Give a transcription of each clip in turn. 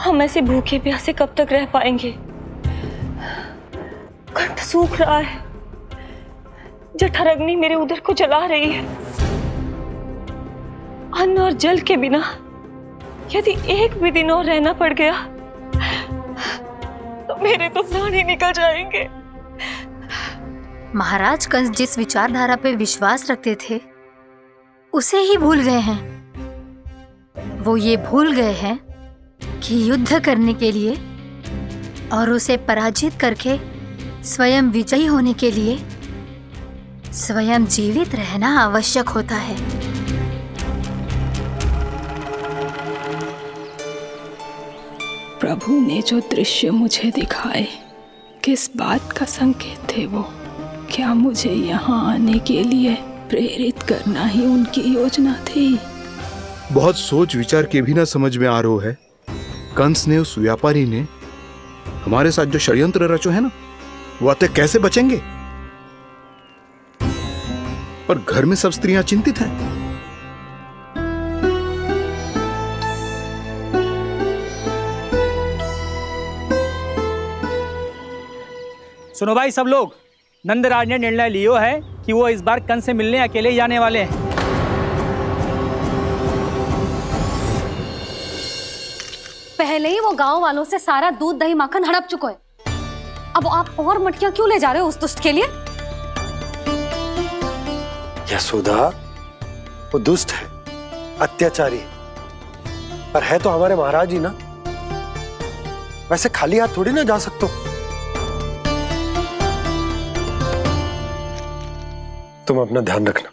हम ऐसे भूखे प्यासे कब तक रह पाएंगे? कंठ सूख रहा है, जठराग्नि मेरे उदर को जला रही है। अन्न और जल के बिना यदि एक भी दिन और रहना पड़ गया तो मेरे तो प्राण ही निकल जाएंगे। महाराज कंस जिस विचारधारा पे विश्वास रखते थे उसे ही भूल गए हैं। वो ये भूल गए हैं कि युद्ध करने के लिए और उसे पराजित करके स्वयं विजयी होने के लिए स्वयं जीवित रहना आवश्यक होता है। प्रभु ने जो दृश्य मुझे दिखाए, किस बात का संकेत थे वो? क्या मुझे यहाँ आने के लिए प्रेरित करना ही उनकी योजना थी? बहुत सोच विचार के भी ना समझ में आ रहा है। कंस ने, उस व्यापारी ने हमारे साथ जो षड्यंत्र रचो है ना, वो अतः कैसे बचेंगे? पर घर में सब स्त्रियां चिंतित हैं। सुनो भाई सब लोग, नंदराज ने निर्णय लियो है कि वो इस बार कंस से मिलने अकेले ही आने वाले हैं। पहले ही वो गांव वालों से सारा दूध दही माखन हड़प चुका है। अब आप और मटकियां क्यों ले जा रहे हो उस दुष्ट के लिए? यशोदा, वो दुष्ट है, अत्याचारी, पर है तो हमारे महाराज ही ना। वैसे खाली हाथ थोड़ी ना जा सकते हो। तुम अपना ध्यान रखना।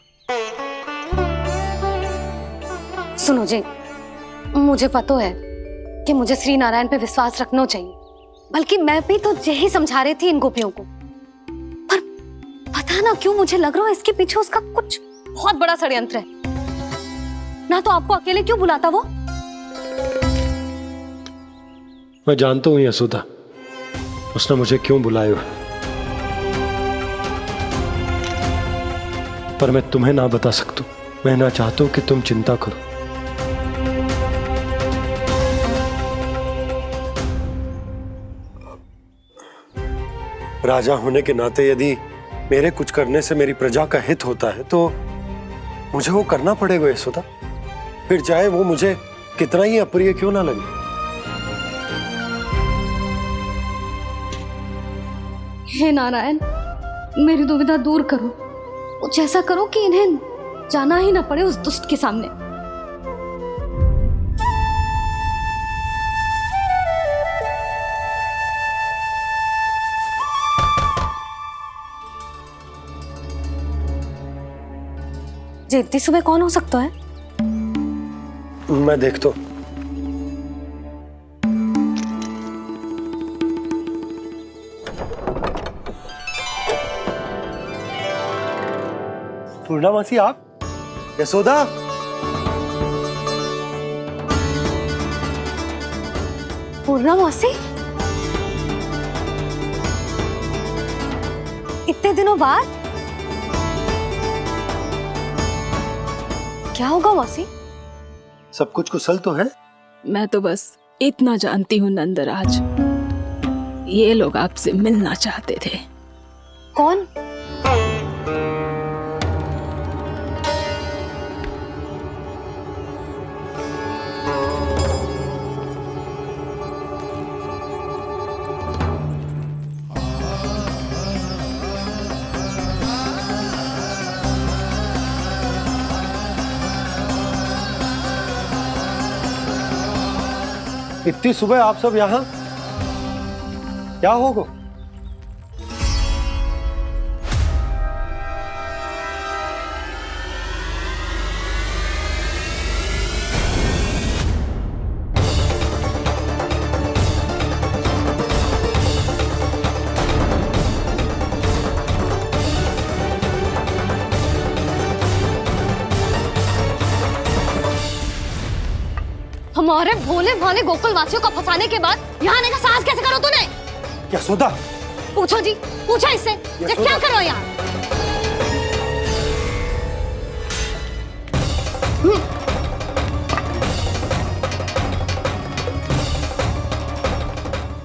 सुनो जी, मुझे पता है कि मुझे श्री नारायण पे विश्वास रखना चाहिए, बल्कि मैं भी तो यही समझा रही थी इन गोपियों को। पर पता ना क्यों मुझे लग रहा है इसके पीछे उसका कुछ बहुत बड़ा षड्यंत्र है। ना तो आपको अकेले क्यों बुलाता वो? मैं जानता हूं यशोदा, उसने मुझे क्यों बुलाया, पर मैं तुम्हें ना बता सकता। मैं ना चाहता हूं कि तुम चिंता करो। राजा होने के नाते यदि मेरे कुछ करने से मेरी प्रजा का हित होता है तो मुझे वो करना पड़ेगा यशोदा, फिर चाहे वो मुझे कितना ही अप्रिय क्यों ना लगे। हे नारायण, मेरी दुविधा दूर करो। कुछ ऐसा करो कि इन्हें जाना ही ना पड़े उस दुष्ट के सामने। जी इतनी सुबह कौन हो सकता है? मैं देखता हूं। पूर्णा मासी, आप? यशोदा, पूर्णा मौसी, इतने दिनों बाद? क्या होगा मौसी? सब कुछ कुशल तो है? मैं तो बस इतना जानती हूँ नंदराज, ये लोग आपसे मिलना चाहते थे। कौन? इतनी सुबह आप सब यहाँ? क्या होगा? हमारे भोले भाले गोकुल वासियों को फंसाने के बाद यहाँ आने का साहस कैसे करो तूने? यशोदा, पूछो जी, पूछो इससे, ये क्या करो यहाँ?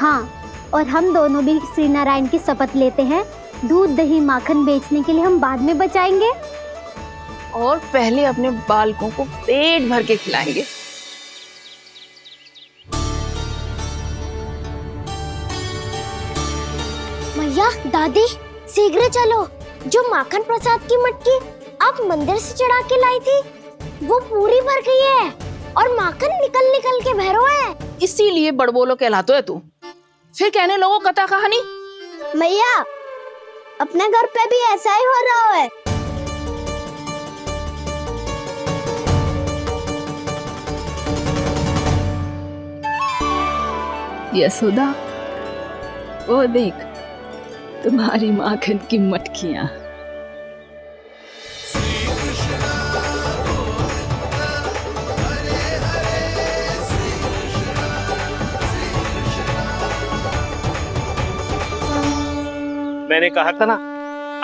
हाँ, और हम दोनों भी श्री नारायण की शपथ लेते हैं, दूध दही माखन बेचने के लिए हम बाद में बचाएंगे और पहले अपने बालकों को पेट भर के खिलाएंगे। मैया, दादी, शीघ्र चलो। जो माखन प्रसाद की मटकी आप मंदिर से चढ़ा के लाई थी, वो पूरी भर गई है और माखन निकल निकल के बह रहा है। इसीलिए बड़बोलो कहलाते है तू। फिर कहने लोगों कथा कहानी। मैया, अपने घर पे भी ऐसा ही हो रहा है। यशोदा, वो देख तुम्हारी माखन की मटकियां। मैंने कहा था ना,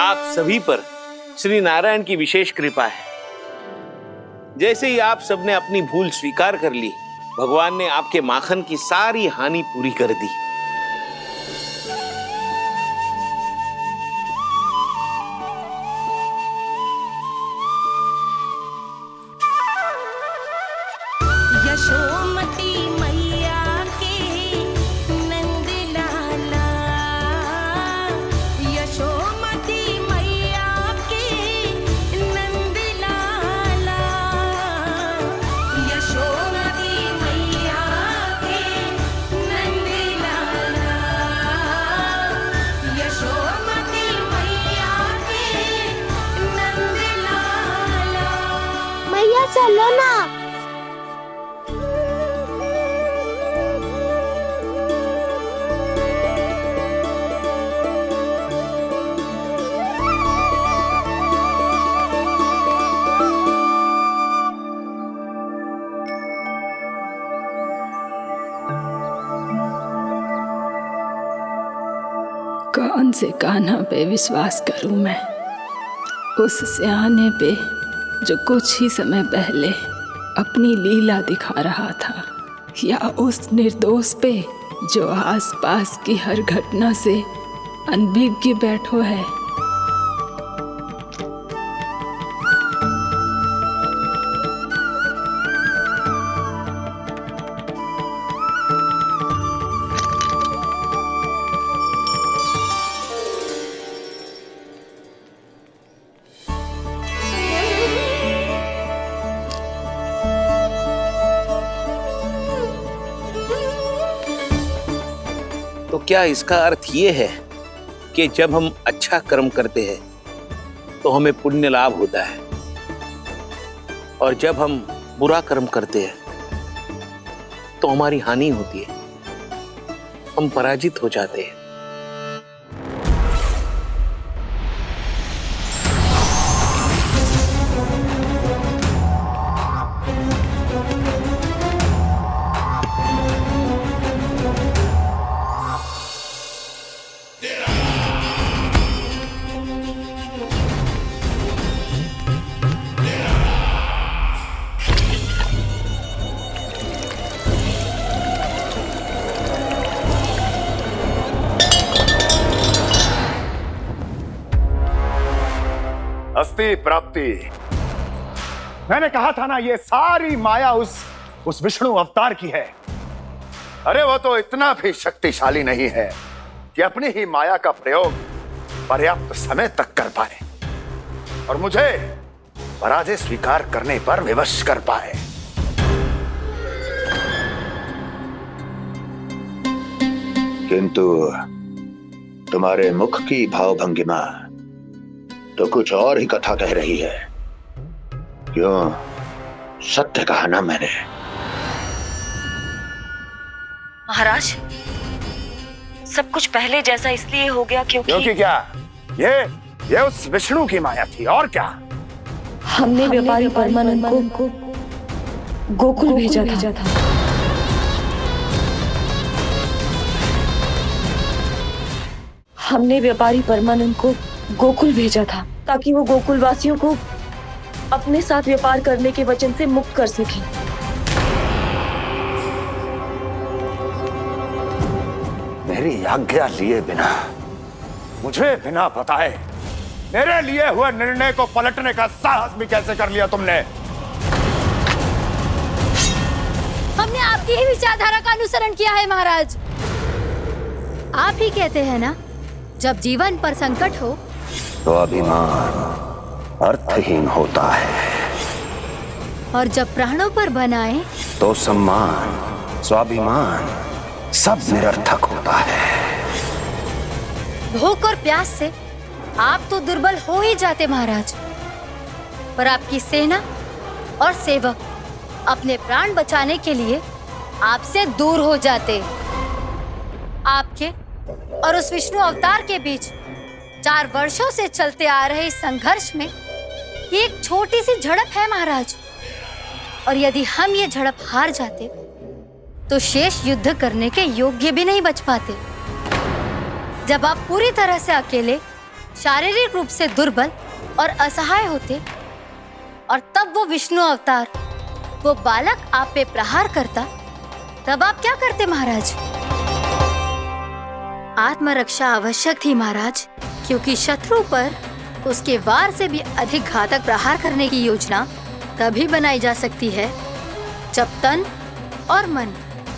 आप सभी पर श्री नारायण की विशेष कृपा है। जैसे ही आप सबने अपनी भूल स्वीकार कर ली, भगवान ने आपके माखन की सारी हानि पूरी कर दी। यशोमती मैया के नंद लाला, यशोमती मैया के नंद लाला, यशोमती मैया के नंद लाला, यशोमती मैया के नंद लाला। मैया चलो ना। कौन से कान्हा पे विश्वास करूं मैं? उस सियाने पे जो कुछ ही समय पहले अपनी लीला दिखा रहा था, या उस निर्दोष पे जो आसपास की हर घटना से अनभिज्ञ बैठो है? तो क्या इसका अर्थ ये है कि जब हम अच्छा कर्म करते हैं तो हमें पुण्य लाभ होता है, और जब हम बुरा कर्म करते हैं तो हमारी हानि होती है, हम पराजित हो जाते हैं? अस्ति प्राप्ति। मैंने कहा था ना, ये सारी माया उस विष्णु अवतार की है। अरे वो तो इतना भी शक्तिशाली नहीं है कि अपनी ही माया का प्रयोग पर्याप्त समय तक कर पाए और मुझे पराजय स्वीकार करने पर विवश कर पाए। किंतु तुम्हारे मुख की भावभंगिमा तो कुछ और ही कथा कह रही है। क्यों? सत्य कहा ना मैंने। महाराज, सब कुछ पहले जैसा इसलिए हो गया क्योंकि क्या? ये उस विष्णु की माया थी, और क्या? हमने व्यापारी परमानंद को गोकुल भेजा था। हमने व्यापारी परमानंद को गोकुल भेजा था ताकि वो गोकुल वासियों को अपने साथ व्यापार करने के वचन से मुक्त कर सके। मेरी आज्ञा लिए बिना, मुझे बिना बताए मेरे लिए हुए निर्णय को पलटने का साहस भी कैसे कर लिया तुमने? हमने आपकी ही विचारधारा का अनुसरण किया है महाराज। आप ही कहते हैं ना, जब जीवन पर संकट हो तो अभिमान अर्थहीन होता है, और जब प्राणों पर बनाए तो सम्मान स्वाभिमान सब निरर्थक होता है। भूख और प्यास से आप तो दुर्बल हो ही जाते महाराज, पर आपकी सेना और सेवक अपने प्राण बचाने के लिए आपसे दूर हो जाते। आपके और उस विष्णु अवतार के बीच 4 वर्षों से चलते आ रहे इस संघर्ष में ये एक छोटी सी झड़प है महाराज, और यदि हम ये झड़प हार जाते तो शेष युद्ध करने के योग्य भी नहीं बच पाते। जब आप पूरी तरह से अकेले, शारीरिक रूप से दुर्बल और असहाय होते, और तब वो विष्णु अवतार, वो बालक आप पे प्रहार करता, तब आप क्या करते महाराज? आत्मरक्षा आवश्यक थी महाराज, क्योंकि शत्रु पर उसके वार से भी अधिक घातक प्रहार करने की योजना तभी बनाई जा सकती है जब तन और मन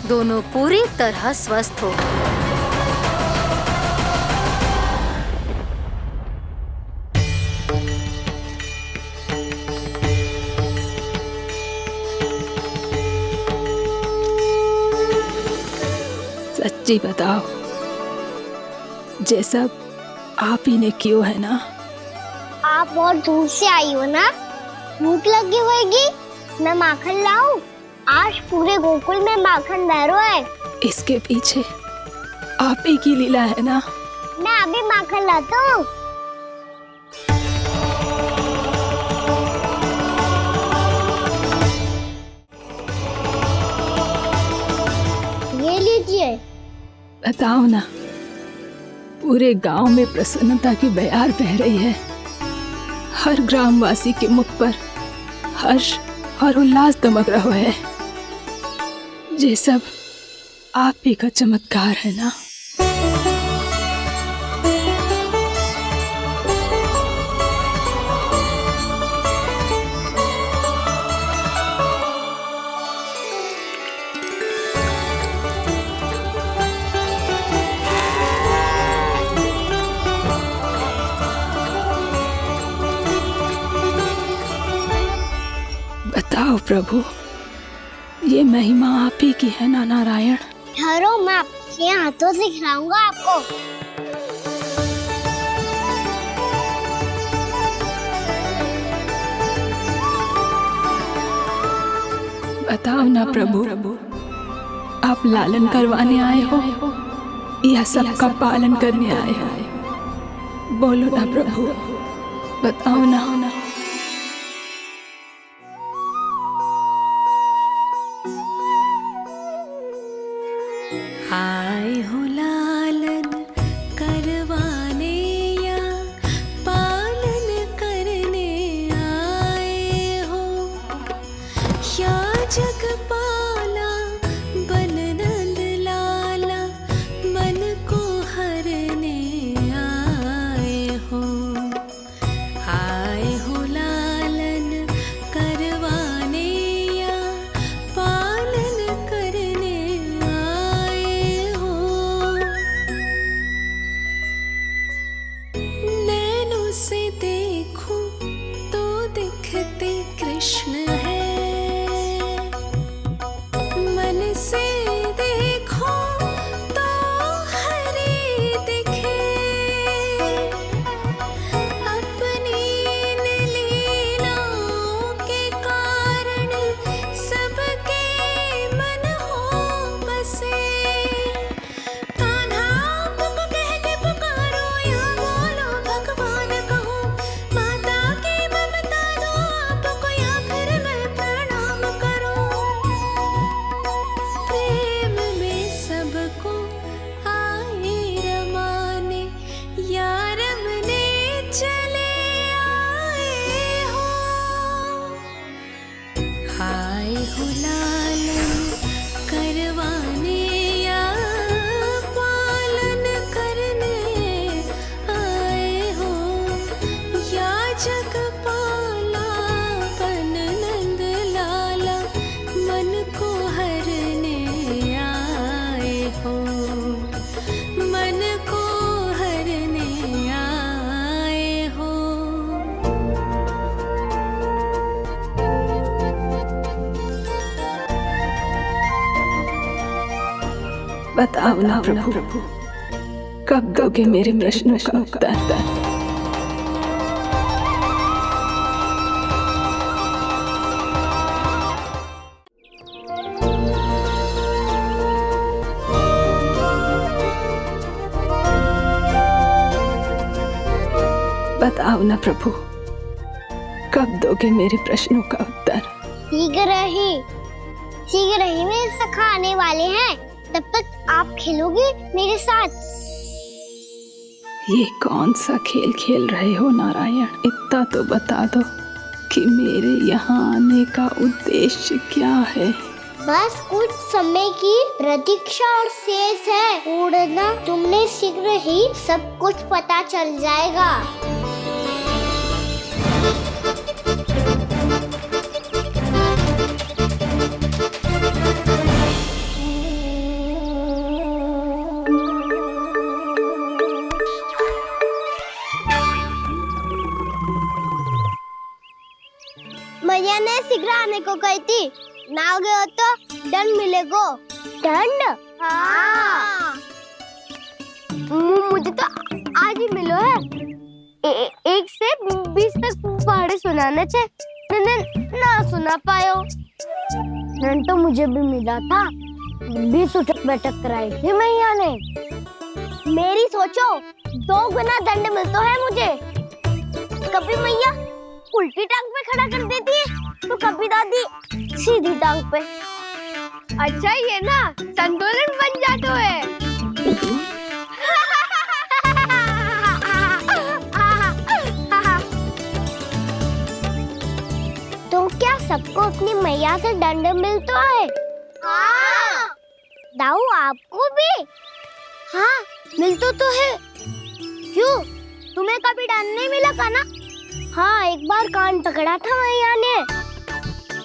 दोनों पूरी तरह स्वस्थ हो। सच्ची बताओ, ये सब आप ही ने कियो है ना? आप बहुत दूर से आई हो ना, भूख लगी होगी। मैं माखन लाऊं? आज पूरे गोकुल में माखन बह रहा है। इसके पीछे आप ही की लीला है ना? मैं अभी माखन लाता हूँ। ये लीजिए। बताओ ना, पूरे गांव में प्रसन्नता की बयार बह रही है। हर ग्रामवासी के मुख पर हर्ष और उल्लास दमक रहा है। ये सब आप ही का चमत्कार है ना? बताओ प्रभु, ये महिमा आप ही की है ना नारायण? ठहरो, मैं आपके हाथों से खिलाऊंगा आपको। बताओ ना प्रभु, आप लालन करवाने आए हो या सबका पालन करने आए हो? बोलो ना प्रभु, बताओ ना। आए हो लालन करवाने या पालन करने आए हो, या जगपाला बन नंद लाला मन को हरने आए हो। आए बताओ ना प्रभु, कब दोगे मेरे प्रश्नों का उत्तर? बताओ ना प्रभु, कब दोगे मेरे प्रश्नों का उत्तर? शीघ्र ही मेरे सखा आने वाले हैं, तब तक आप खेलोगे मेरे साथ। ये कौन सा खेल खेल रहे हो नारायण? इतना तो बता दो कि मेरे यहाँ आने का उद्देश्य क्या है? बस कुछ समय की प्रतीक्षा और शेष है। उड़ना तुमने शीघ्र ही सब कुछ पता चल जाएगा। मैया ने शीघ्र आने को कही थी, ना आओगे हो तो दंड मिलेगा। दंड? हाँ। मुझे तो आज ही मिलो है। 1 से 20 तक पहाड़े सुनाने थे, ना सुना पायो। दंड तो मुझे भी मिला था, 20 उठक बैठक कराई थी मैया ने। मेरी सोचो, 2 गुना दंड मिलता है मुझे। कभी मैया उल्टी टांग पे खड़ा कर देती है तो कभी दादी सीधी टांग पे। अच्छा ये ना संतुलन बन जाता है। तो क्या सबको अपनी मैया से दंड मिलता है? हाँ। दाऊ आपको भी? हाँ मिलता तो है। क्यों, तुम्हें कभी दंड नहीं मिला था ना? हाँ, एक बार कान पकड़ा था मैया ने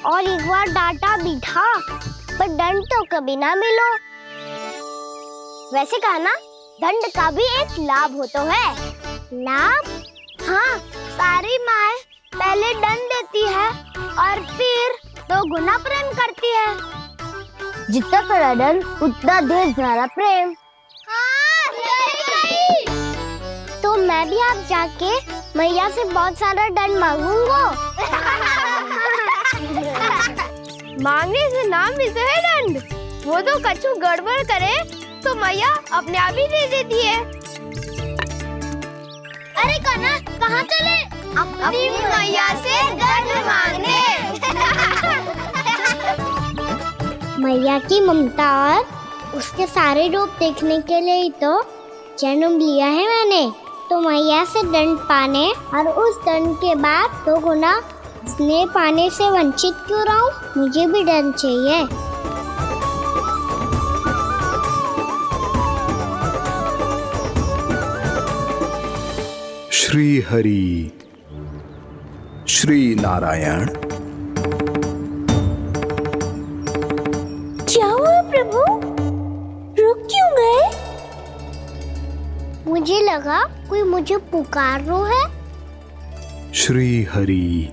और एक बार डांटा भी था, पर दंड तो कभी ना मिलो। वैसे कहा ना, दंड का भी एक लाभ होता है। लाभ? हाँ, सारी माँ पहले दंड देती है और फिर 2 गुना प्रेम करती है। जितना बड़ा दंड उतना ढेर सारा प्रेम। हाँ, सही। तो मैं भी आप जाके मैया से बहुत सारा दंड मांगूंगा। मांगने से ना मिलते है दंड, वो तो कछु गड़बड़ करे तो मैया अपने आप ही दे देती है। अरे कान्हा, कहाँ चले? अपनी मैया से दंड मांगने। मैया की ममता और उसके सारे रूप देखने के लिए ही तो जन्म लिया है मैंने। तो मैया से दंड पाने और उस दंड के बाद 2 गुना स्नेह पाने से वंचित क्यों रहूं? मुझे भी दंड चाहिए। श्री हरि, श्री नारायण। क्या हुआ प्रभु? रुक क्यों गए? मुझे लगा कोई मुझे पुकार रहा है। श्री हरि।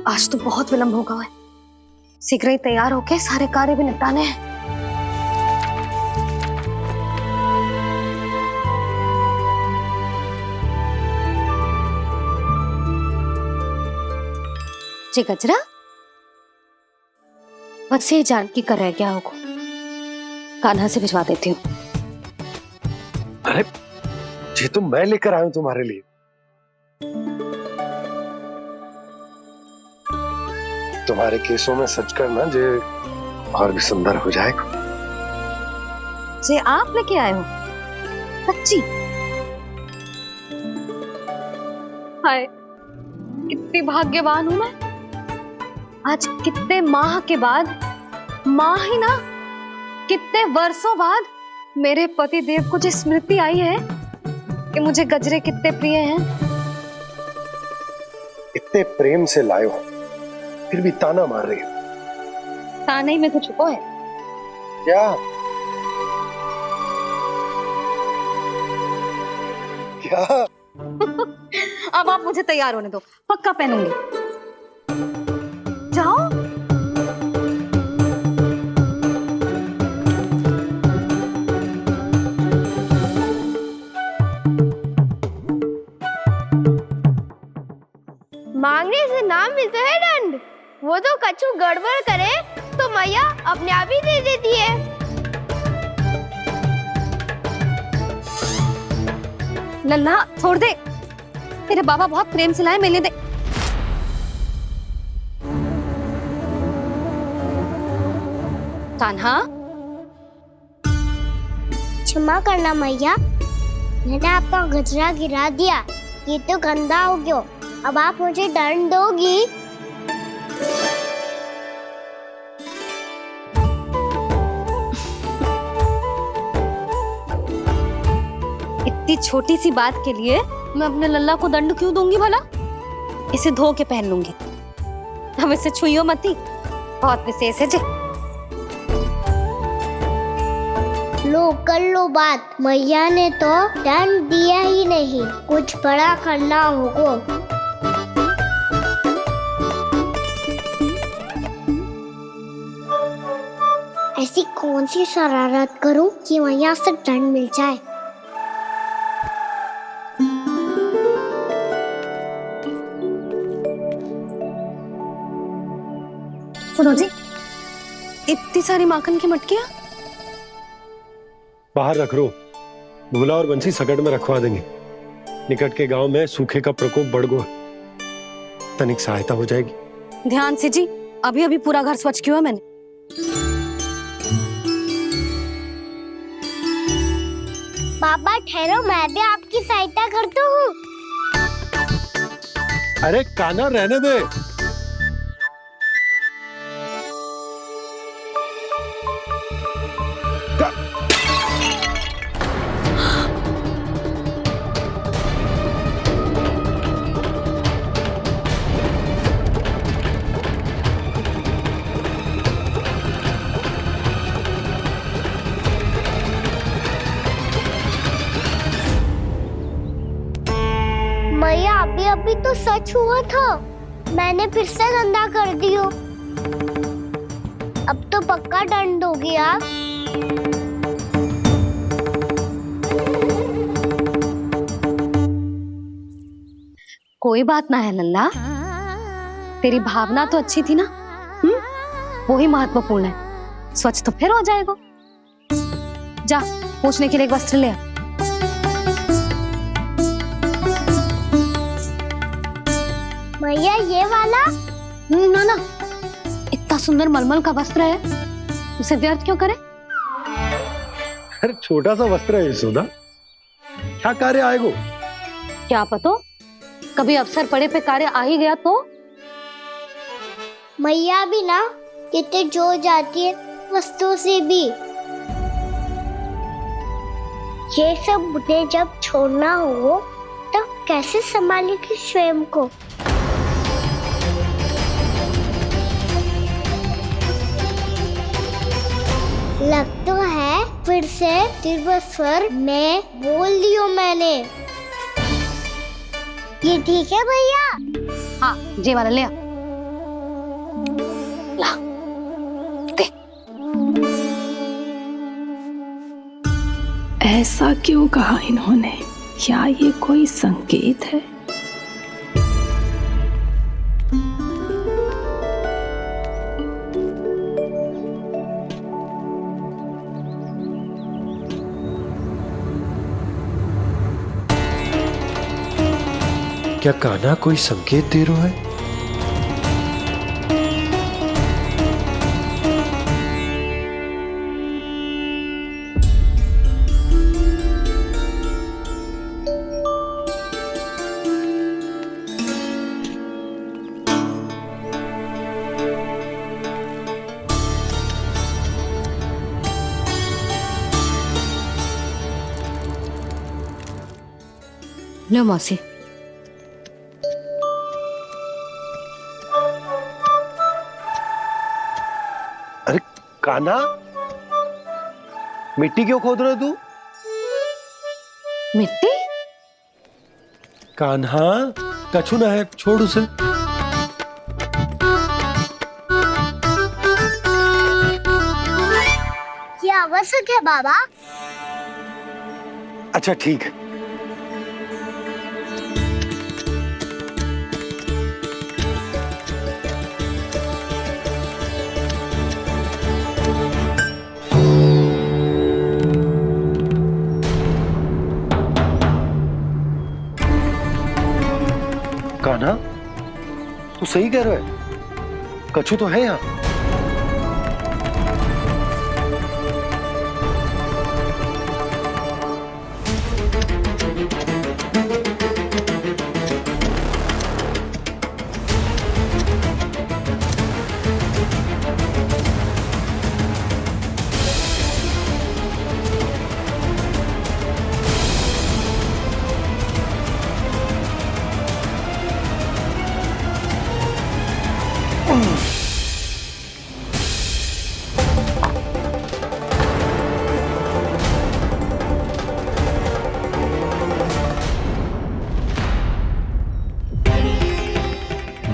आज तो बहुत विलंब होगा है। शीघ्र ही तैयार होके सारे कार्य भी निपटाने हैं। जी गजरा, बस ये जानकी कर रह गया होगा, कान्हा से भिजवा देती हूँ। अरे ये तो मैं लेकर आया हूं तुम्हारे लिए। तुम्हारे केसों में सच करना जे और भी सुंदर हो जाएगा। जे आप लेके आए हो? सच्ची? हाय, कितनी भाग्यवान हूं मैं। आज कितने माह के बाद, माह ही ना, कितने वर्षों बाद मेरे पति देव को जो स्मृति आई है कि मुझे गजरे कितने प्रिय हैं। इतने प्रेम से लाए हो, फिर भी ताना मार रही हो। ताने ही में कुछ छुपो है क्या? क्या? अब आप मुझे तैयार होने दो, पक्का पहनूंगी। जाओ। मांगने से ना मिलता है दंड। वो तो कछु गड़बड़ करे तो मैया अपने आप ही दे देती है। लल्ला छोड़ दे, तेरे बाबा बहुत प्रेम से लाए, मिलने दे। कान्हा, क्षमा करना मैया, मैंने आपका गजरा गिरा दिया, ये तो गंदा हो गया। अब आप मुझे दंड दोगी? इतनी छोटी सी बात के लिए मैं अपने लल्ला को दंड क्यों दूंगी भला? इसे धो के पहन लूंगी। अब इसे छुइयो मती, बहुत विशेष है जी। लो कर लो बात, मैया ने तो दंड दिया ही नहीं, कुछ बड़ा करना होगा। ऐसी कौन सी शरारत करूं कि मैया से दंड मिल जाए? सुनो जी, इतनी सारी माखन की मटकियां बाहर रख रो, भूला और बंसी सकट में रखवा देंगे। निकट के गांव में सूखे का प्रकोप बढ़ गया, तनिक सहायता हो जाएगी। ध्यान से जी, अभी अभी पूरा घर स्वच्छ किया मैंने। पापा ठहरो, मैं भी आपकी सहायता करता हूँ। अरे कान्हा रहने दे। मैया अभी अभी तो सच हुआ था, मैंने फिर से गंदा कर दियो। अब तो पक्का दंड दोगी आप। कोई बात ना है लल्ला, तेरी भावना तो अच्छी थी ना, वो ही महत्वपूर्ण है। स्वच्छ तो फिर हो जाएगा। जा, पूछने के लिए एक वस्त्र ले आ। मैया ये वाला? ना ना, इतना सुंदर मलमल का वस्त्र है, उसे व्यर्थ क्यों करे? अरे छोटा सा वस्त्र है यशोदा, क्या कार्य आएगा? क्या पता, कभी अवसर पड़े पे कार्य आ ही गया तो? मैया भी ना कितने जो जाती है वस्तुओं से भी। ये सब मुझे जब छोड़ना हो तब कैसे संभालेगी स्वयं को? लग तो है फिर से तिरस्वर में बोल दियो मैंने। ये ठीक है भैया? हाँ, ये वाला ले आ। ला, दे। ऐसा क्यों कहा इन्होंने? क्या ये कोई संकेत है? क्या कान्हा कोई संकेत दे रहा है? लो मौसी। अरे कान्हा, मिट्टी क्यों खोद रहे तू? मिट्टी? कान्हा, कछु ना है, छोड़ उसे। ये आवश्यक है बाबा। अच्छा ठीक है। कान्हा, तू सही कह रहा है, कछु तो है यहाँ।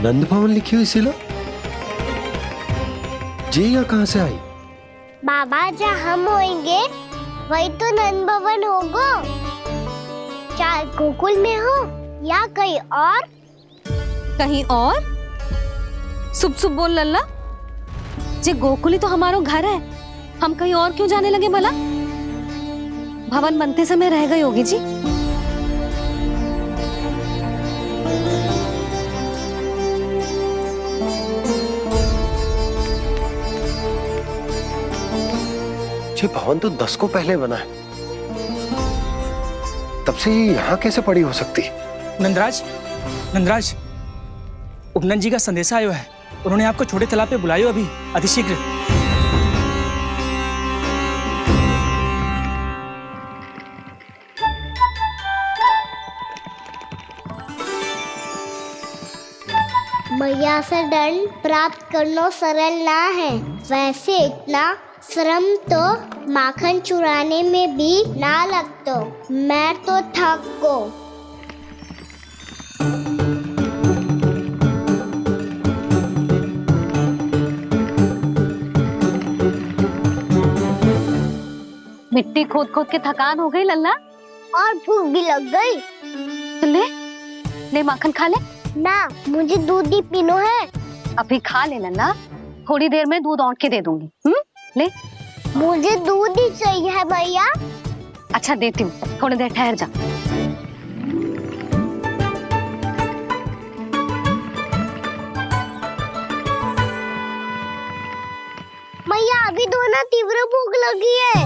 नंद भवन लिखी हुई सिला, जी यहाँ कहाँ से आई? बाबा जहाँ हम होंगे वही तो नंद भवन होगा। चाहे गोकुल में हो या कहीं और। कहीं और? सुब सुब बोल लल्ला। जे गोकुल ही तो हमारो घर है, हम कहीं और क्यों जाने लगे भला? भवन बनते समय रह गई होगी जी। ये भवन तो 10 को पहले बना है, तब से ये यहाँ कैसे पड़ी हो सकती? नंदराज, नंदराज, उपनंद जी का संदेशा आयो है। उन्होंने आपको छोटे तालाब पे बुलायो अभी, अतिशीघ्र। मैया से दंड प्राप्त करना सरल ना है। वैसे इतना श्रम तो माखन चुराने में भी ना लगतो। मैं तो थक गो। मिट्टी खोद खोद के थकान हो गई लल्ला, और भूख भी लग गई। तो ले माखन खा ले। ना, मुझे दूध ही पीनो है। अभी खा ले लल्ला, थोड़ी देर में दूध औंट के दे दूंगी। ले। मुझे दूध ही चाहिए है भैया। अच्छा देती हूँ, थोड़ी देर ठहर जा। मैया अभी तो ना तीव्र भूख लगी है।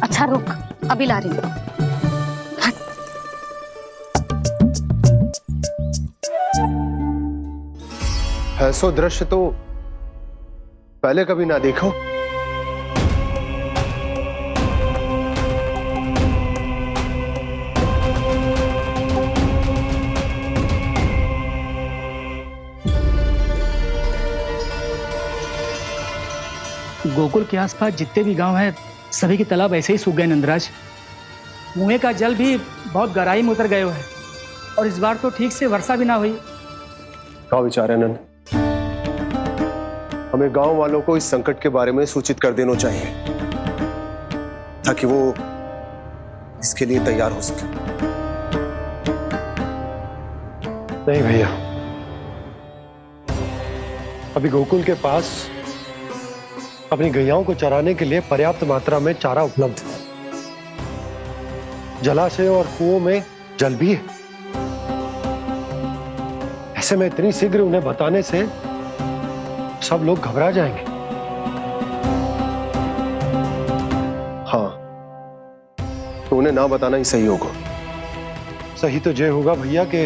अच्छा रुक, अभी ला रही हूँ। ऐसा दृश्य तो पहले कभी ना देखो। गोकुल के आसपास जितने भी गांव हैं, सभी के तालाब ऐसे ही सूख गए नंदराज। कुएं का जल भी बहुत गहराई में उतर गए है, और इस बार तो ठीक से वर्षा भी ना हुई। क्या विचार है नंद? हमें गांव वालों को इस संकट के बारे में सूचित कर देना चाहिए, ताकि वो इसके लिए तैयार हो सके। नहीं भैया, अभी गोकुल के पास अपनी गैयाओं को चराने के लिए पर्याप्त मात्रा में चारा उपलब्ध है। जलाशय और कुओं में जल भी है। ऐसे में इतनी शीघ्र उन्हें बताने से सब लोग घबरा जाएंगे। हाँ, तो उन्हें ना बताना ही सही होगा। सही तो ये होगा भैया कि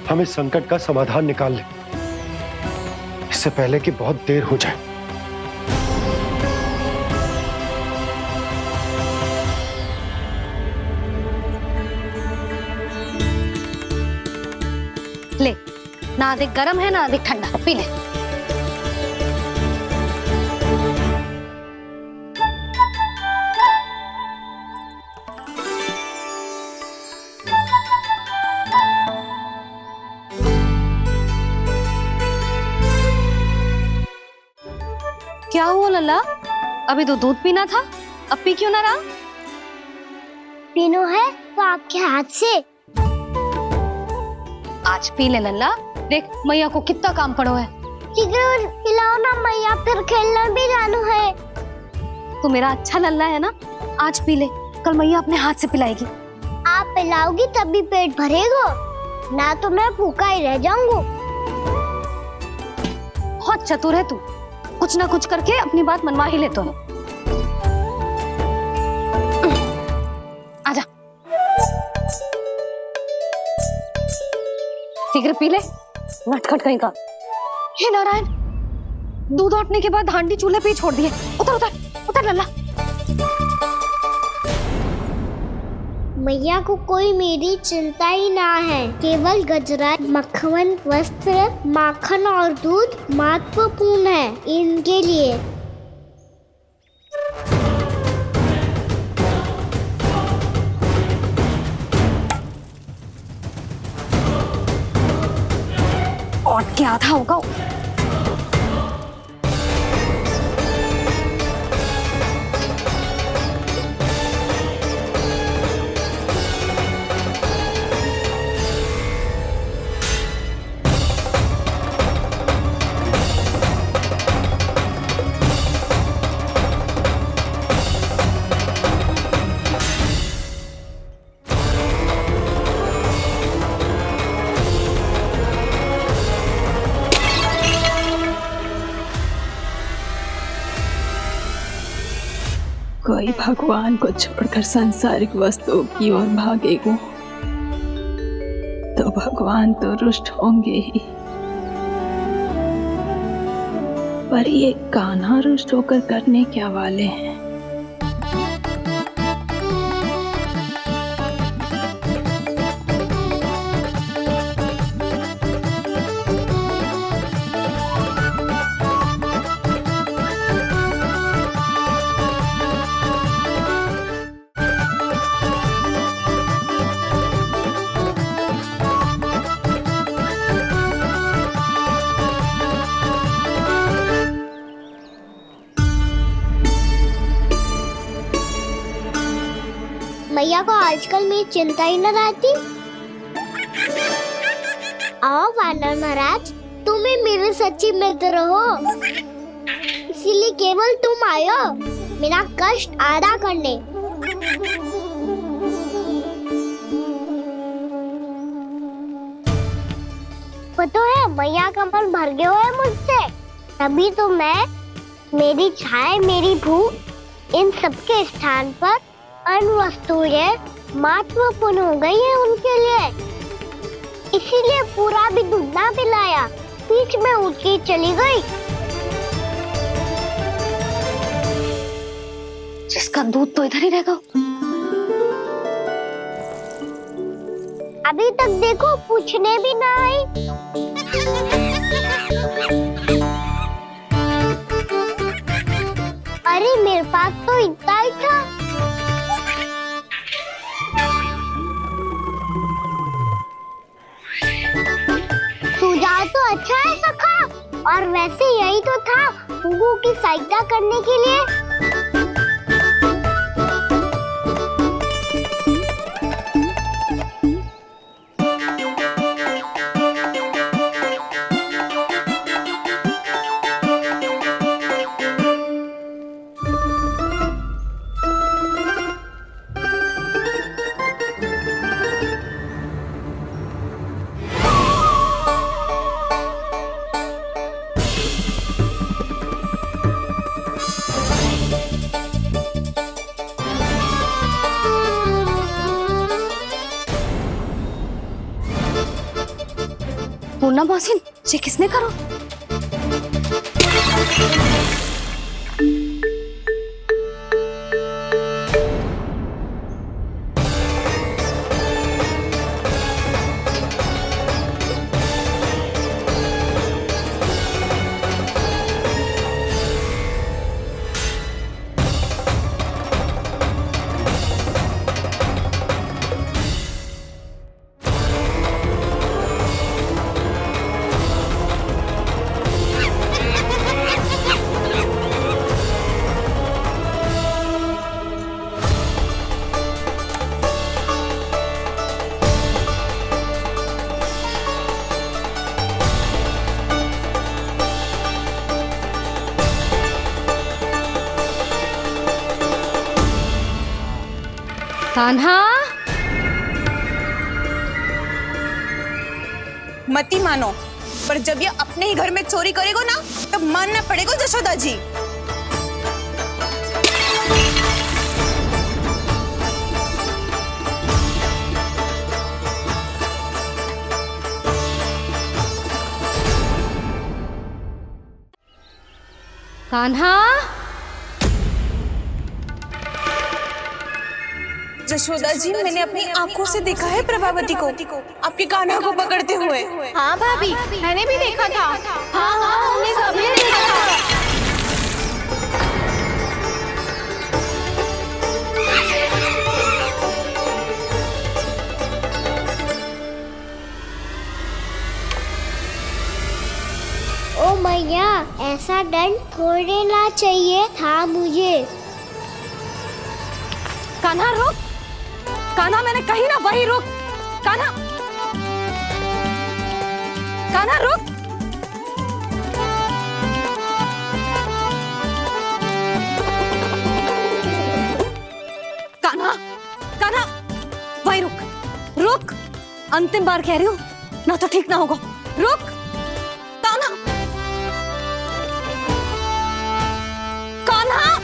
हम इस संकट का समाधान निकाल लें, इससे पहले कि बहुत देर हो जाए। ले, ना अधिक गर्म है ना अधिक ठंडा, पी ले। क्या हुआ लल्ला? अभी तो दूध पीना था, अब पी क्यों ना रहा? पीनो है तो आपके हाथ से। आज पी ले लल्ला, देख मैया को कितना काम पड़ो है। शीघ्र पिलाओ ना मैया, फिर खेलने भी जाना है। तू मेरा अच्छा लल्ला है ना, आज पी ले, कल मैया अपने हाथ से पिलाएगी। आप पिलाओगी तभी पेट भरेगा, ना तो मैं भूखा ही रह जाऊंगा। बहुत चतुर है तू, कुछ ना कुछ करके अपनी बात मनवा ही लेता है। आजा, शीघ्र पी ले, नटखट कहीं का। हे नारायण, दूध औटने के बाद हांडी चूल्हे पे ही छोड़ दिए। उतर उतर उतर लल्ला। मैया को कोई मेरी चिंता ही ना है, केवल गजरा, मक्खन, वस्त्र, माखन और दूध महत्वपूर्ण है इनके लिए। और क्या था होगा? कोई भगवान को छोड़कर सांसारिक वस्तुओं की ओर भागेगा तो भगवान तो रुष्ट होंगे ही, पर ये कान्हा रुष्ट होकर करने क्या वाले हैं? मैया को आजकल मेरी चिंता ही न रहती। आओ वानर महाराज, तुम ही मेरे सच्ची मित्र हो, इसीलिए केवल तुम आयो मेरा कष्ट आधा करने। पता है मैया का मन भर गया है मुझसे, तभी तो मैं, मेरी छाया, मेरी भूख, इन सबके स्थान पर अन्य वस्तुएं महत्वपूर्ण हो गई है उनके लिए, इसीलिए पूरा भी दूध ना पिलाया, बीच में उठ के चली गई। जिसका दूध तो इधर ही रहेगा। अभी तक देखो पूछने भी ना आई। अरे मेरे पास तो इतना ही था। सुझाव तो अच्छा है सखा, और वैसे यही तो था हुगू की सहायता करने के लिए। पूर्णा मौसी, ये किसने करो? कान्हा, मती मानो, पर जब ये अपने ही घर में चोरी करेगा ना, तब मानना पड़ेगा जशोदा जी। कान्हा, जशोदा जी, मैंने अपनी आंखों से देखा है प्रभावती को आपके कान्हा को पकड़ते हुए। हाँ भाभी, मैंने भी देखा था। हाँ हाँ, हमने सबने देखा था। ओ मैया, ऐसा दंड थोड़े ना चाहिए था मुझे। कान्हा रुक, कान्हा मैंने कही ना वही रुक। कान्हा, कान्हा रुक। कान्हा, कान्हा वही रुक, रुक। अंतिम बार कह रही हूँ, ना तो ठीक ना होगा। रुक कान्हा, कान्हा।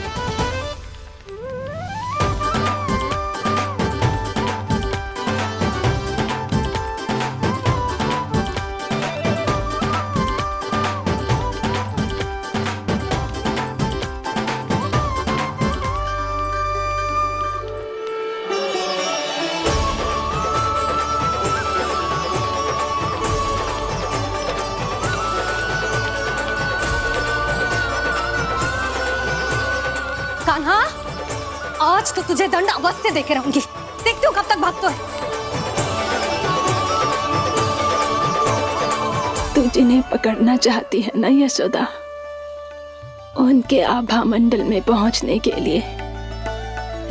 कान्हा, आज तो तुझे दंड अवश्य देके रहूंगी। देखती हूँ कब तक भागता है। तू जिन्हें पकड़ना चाहती है ना यशोदा, उनके आभा मंडल में पहुंचने के लिए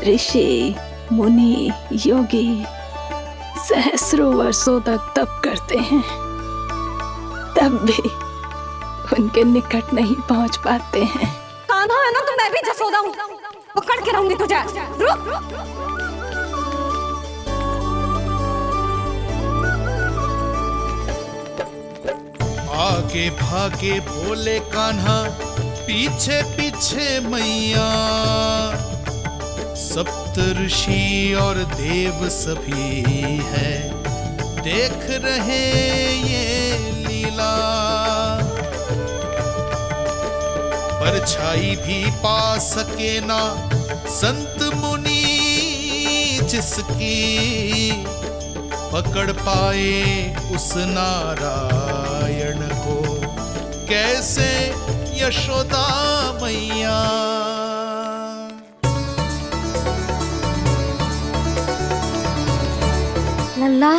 ऋषि, मुनि, योगी सहस्रों वर्षों तक तप करते हैं, तब भी उनके निकट नहीं पहुंच पाते हैं। कान्हा है ना, तो मैं भी जसोदा हूँ, पकड़ के रहूंगी तुझे। रुक। आगे भागे भोले कान्हा, पीछे पीछे मैया, सप्त ऋषि और देव सभी है, देख रहे ये लीला। परछाई भी पा सके ना संत मुनि जिसकी, पकड़ पाए उस नारायण को कैसे यशोदा मैया। लल्ला,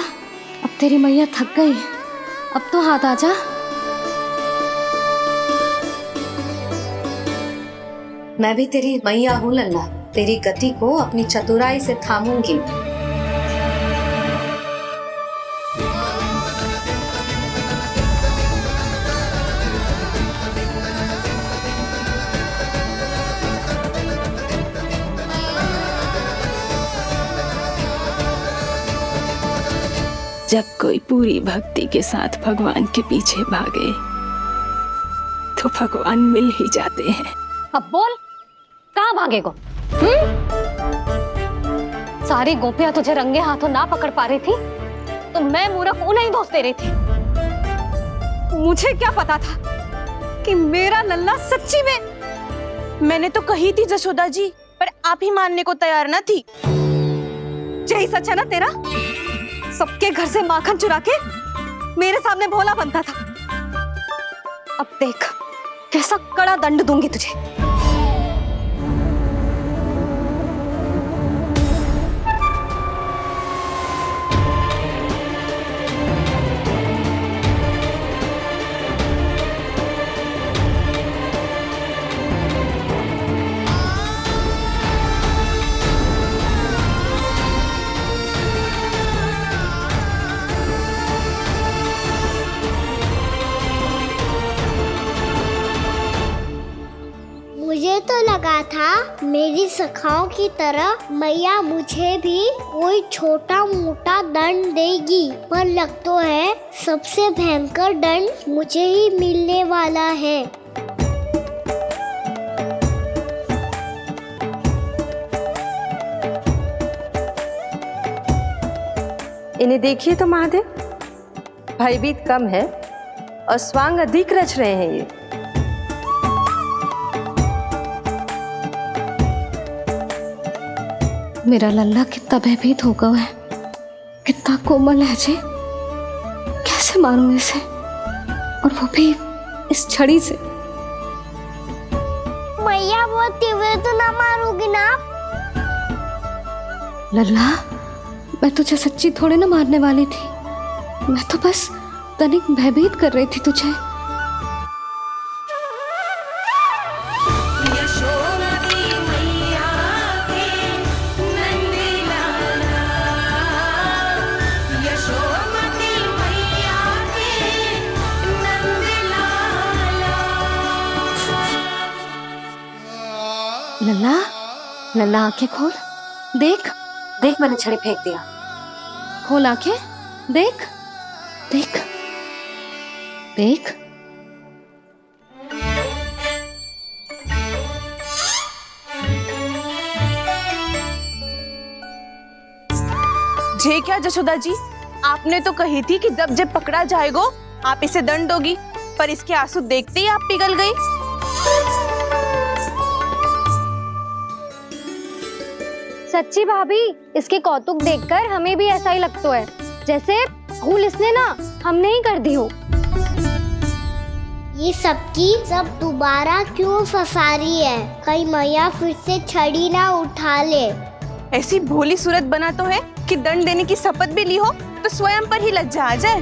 अब तेरी मैया थक गई, अब तो हाथ आजा। मैं भी तेरी मैया हूँ लल्ला, तेरी गति को अपनी चतुराई से थामूंगी। जब कोई पूरी भक्ति के साथ भगवान के पीछे भागे तो भगवान मिल ही जाते हैं। अब बोल, कहाँ भागेगा? सारी गोपियां तुझे रंगे हाथों ना पकड़ पा रही थी, तो मैं मूर्ख उन्हें ही दोष दे रही थी। मुझे क्या पता था कि मेरा लल्ला सच्ची में। मैंने तो कही थी जशोदा जी, पर आप ही मानने को तैयार ना थी। यही सच है ना तेरा? सबके घर से माखन चुरा के मेरे सामने भोला बनता था। अब देख कैसा कड़ा दंड दूंगी तुझे। मेरी सखाओं की तरह मैया मुझे भी कोई छोटा मोटा दंड देगी, पर लग तो है सबसे भयंकर दंड मुझे ही मिलने वाला है। इन्हें देखिए तो महादेव, भयभीत कम है और स्वांग अधिक रच रहे हैं ये। मेरा लल्ला कितना भयभीत होगा है, कितना कोमल है जी। कैसे मारूं इसे, और वो भी इस छड़ी से। मैया बहुत तीव्र तो ना मारोगी ना? लल्ला, मैं तुझे सच्ची थोड़े ना मारने वाली थी, मैं तो बस तनिक भयभीत कर रही थी तुझे। लल्ला, लल्ला आंखें खोल, देख देख, मैंने छड़ी फेंक दिया। खोल आंखें, देख देख देख। जे क्या जशोदा जी, आपने तो कही थी कि जब जब पकड़ा जाएगा आप इसे दंड दोगी, पर इसके आंसू देखते ही आप पिघल गई। सच्ची भाभी, इसके कौतुक देखकर हमें भी ऐसा ही लगता है, जैसे भूल इसने ना हमने ही कर दी हो। ये सबकी सब दोबारा क्यों फंसा रही है? कहीं मैया फिर से छड़ी ना उठा ले। ऐसी भोली सूरत बना तो है कि दंड देने की शपथ भी ली हो तो स्वयं पर ही लज्जा आ जाए।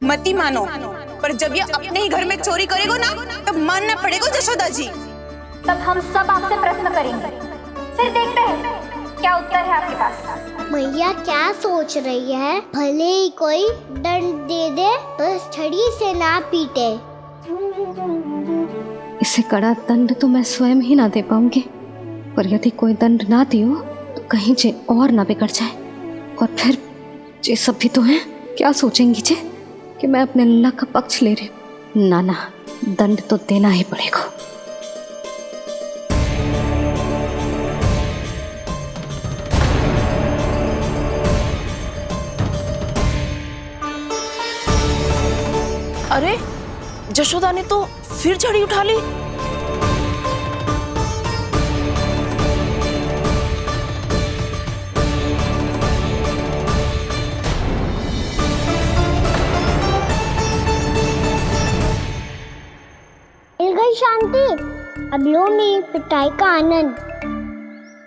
मती मानो, पर जब ये अपने ही घर में चोरी करेगो ना, तब मानना पड़ेगा जशोदा जी। तब हम सब आपसे प्रश्न करेंगे, फिर देखते हैं क्या उत्तर है आपके पास। मैया क्या सोच रही है? भले ही कोई दंड दे दे तो छड़ी से ना पीटे। इसे कड़ा दंड तो मैं स्वयं ही ना दे पाऊंगी, पर यदि कोई दंड ना दियो तो कहीं जे और ना बिगड़ जाए, और फिर जे सब भी तो हैं, क्या सोचेंगी जे कि मैं अपने लल्ला का पक्ष ले रही हूँ। ना ना, दंड तो देना ही पड़ेगा। अरे, जशोदा ने तो फिर छड़ी उठा ली। मिल गई शांति, अब लो मेरी पिटाई का आनंद।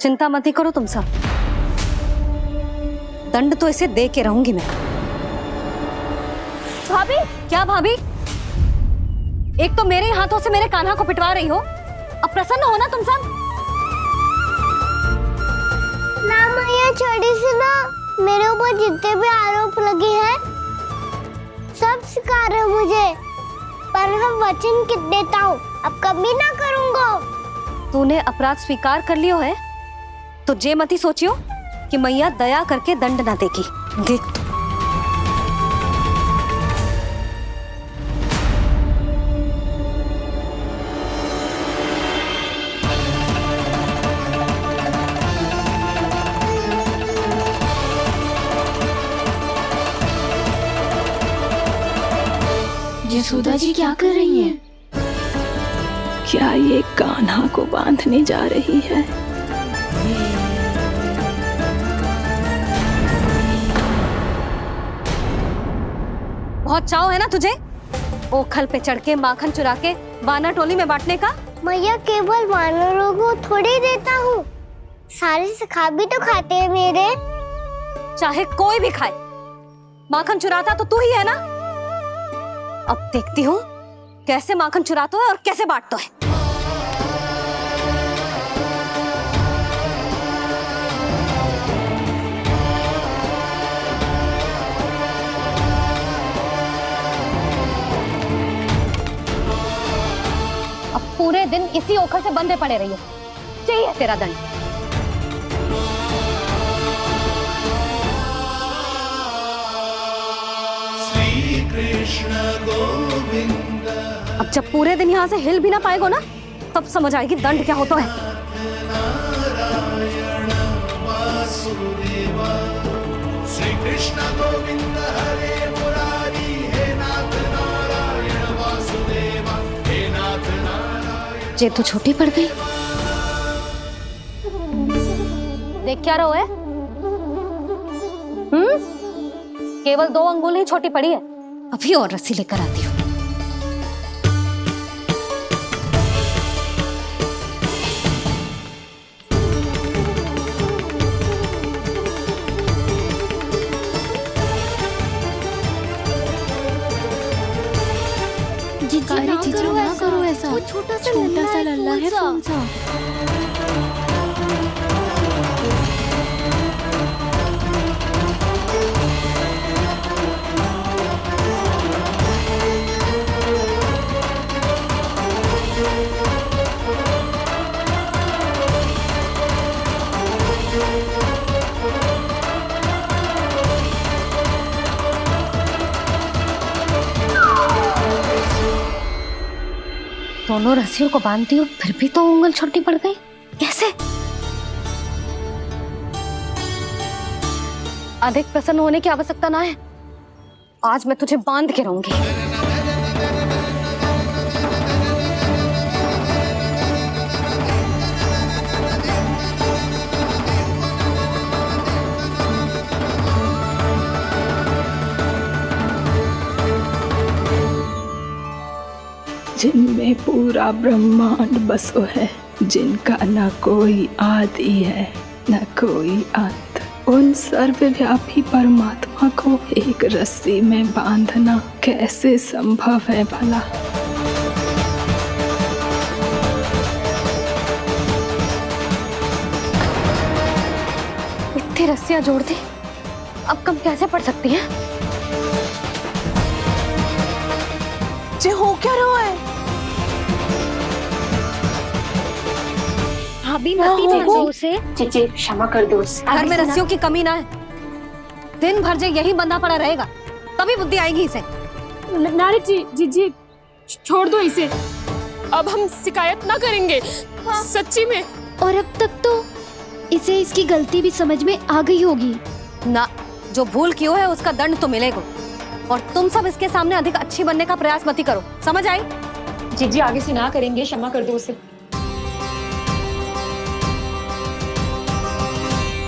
चिंता मत ही करो तुम सब, दंड तो इसे दे के रहूंगी मैं। भाभी, क्या भाभी? एक तो मेरे हाथों से मेरे कान्हा को पिटवा रही हो, अब प्रसन्न हो ना तुम सब? ना मैया, छड़ी से ना मेरे ऊपर जितने भी आरोप लगे हैं सब स्वीकार है मुझे, पर हम वचन देता हूँ अब कभी ना करूँगा। तूने अपराध स्वीकार कर लियो है तो जे मती सोचियो कि मैया दया करके दंड ना देगी। देख तू। यशोदा जी क्या कर रही हैं? क्या ये कान्हा को बांधने जा रही है? बहुत चाव है ना तुझे ओखल पे चढ़ के माखन चुरा के वानर टोली में बांटने का? मैया, केवल वानरों को थोड़ी देता हूँ, सारे सखा भी तो खाते हैं मेरे। चाहे कोई भी खाए, माखन चुराता तो तू ही है ना। अब देखती हूँ कैसे माखन चुराता है और कैसे बांटता है। अब पूरे दिन इसी ओखर से बंधे पड़े रहिए। चाहिए तेरा दंड। श्री कृष्ण गोविंद। अब जब पूरे दिन यहाँ से हिल भी ना पाएगो ना, तब समझ आएगी दंड क्या होता है। नारायण वासुदेव। श्री कृष्ण गोविंद हरे मुरारी। हे नाथ नारायण वासुदेव। हे नाथ नारायण। ये तो छोटी पड़ गई। देख क्या रहो है? केवल 2 अंगुल ही छोटी पड़ी है। अभी और रस्सी लेकर आती हूँ। जीजू ना करो ऐसा। वो छोटा सा लल्ला है कौन सा? दोनों रस्सियों को बांधती हूँ, फिर भी तो उंगल छोटी पड़ गई। कैसे? अधिक प्रसन्न होने की आवश्यकता ना है। आज मैं तुझे बांध के रहूंगी। जिनमें पूरा ब्रह्मांड बसो है, जिनका न कोई आदि है न कोई अंत, उन सर्वव्यापी परमात्मा को एक रस्सी में बांधना कैसे संभव है भला? इतनी रस्सियां जोड़ दी, अब कम कैसे पड़ सकती हैं? जे हो क्या रहा है? भाभी मत उसे। जीजी क्षमा कर दो उसे। घर में रस्सियों की कमी ना है। दिन भर जे यही बंधा पड़ा रहेगा, तभी बुद्धि आएगी इसे। नारद जी, जीजी छोड़ दो इसे। अब हम शिकायत ना करेंगे। सच्ची में। और अब तक तो इसे इसकी गलती भी समझ में आ गई होगी ना। जो भूल की है उसका दंड तो मिलेगा। और तुम सब इसके सामने अधिक अच्छी बनने का प्रयास मत करो, समझ आई? जीजी आगे से ना करेंगे, क्षमा कर दो उसे।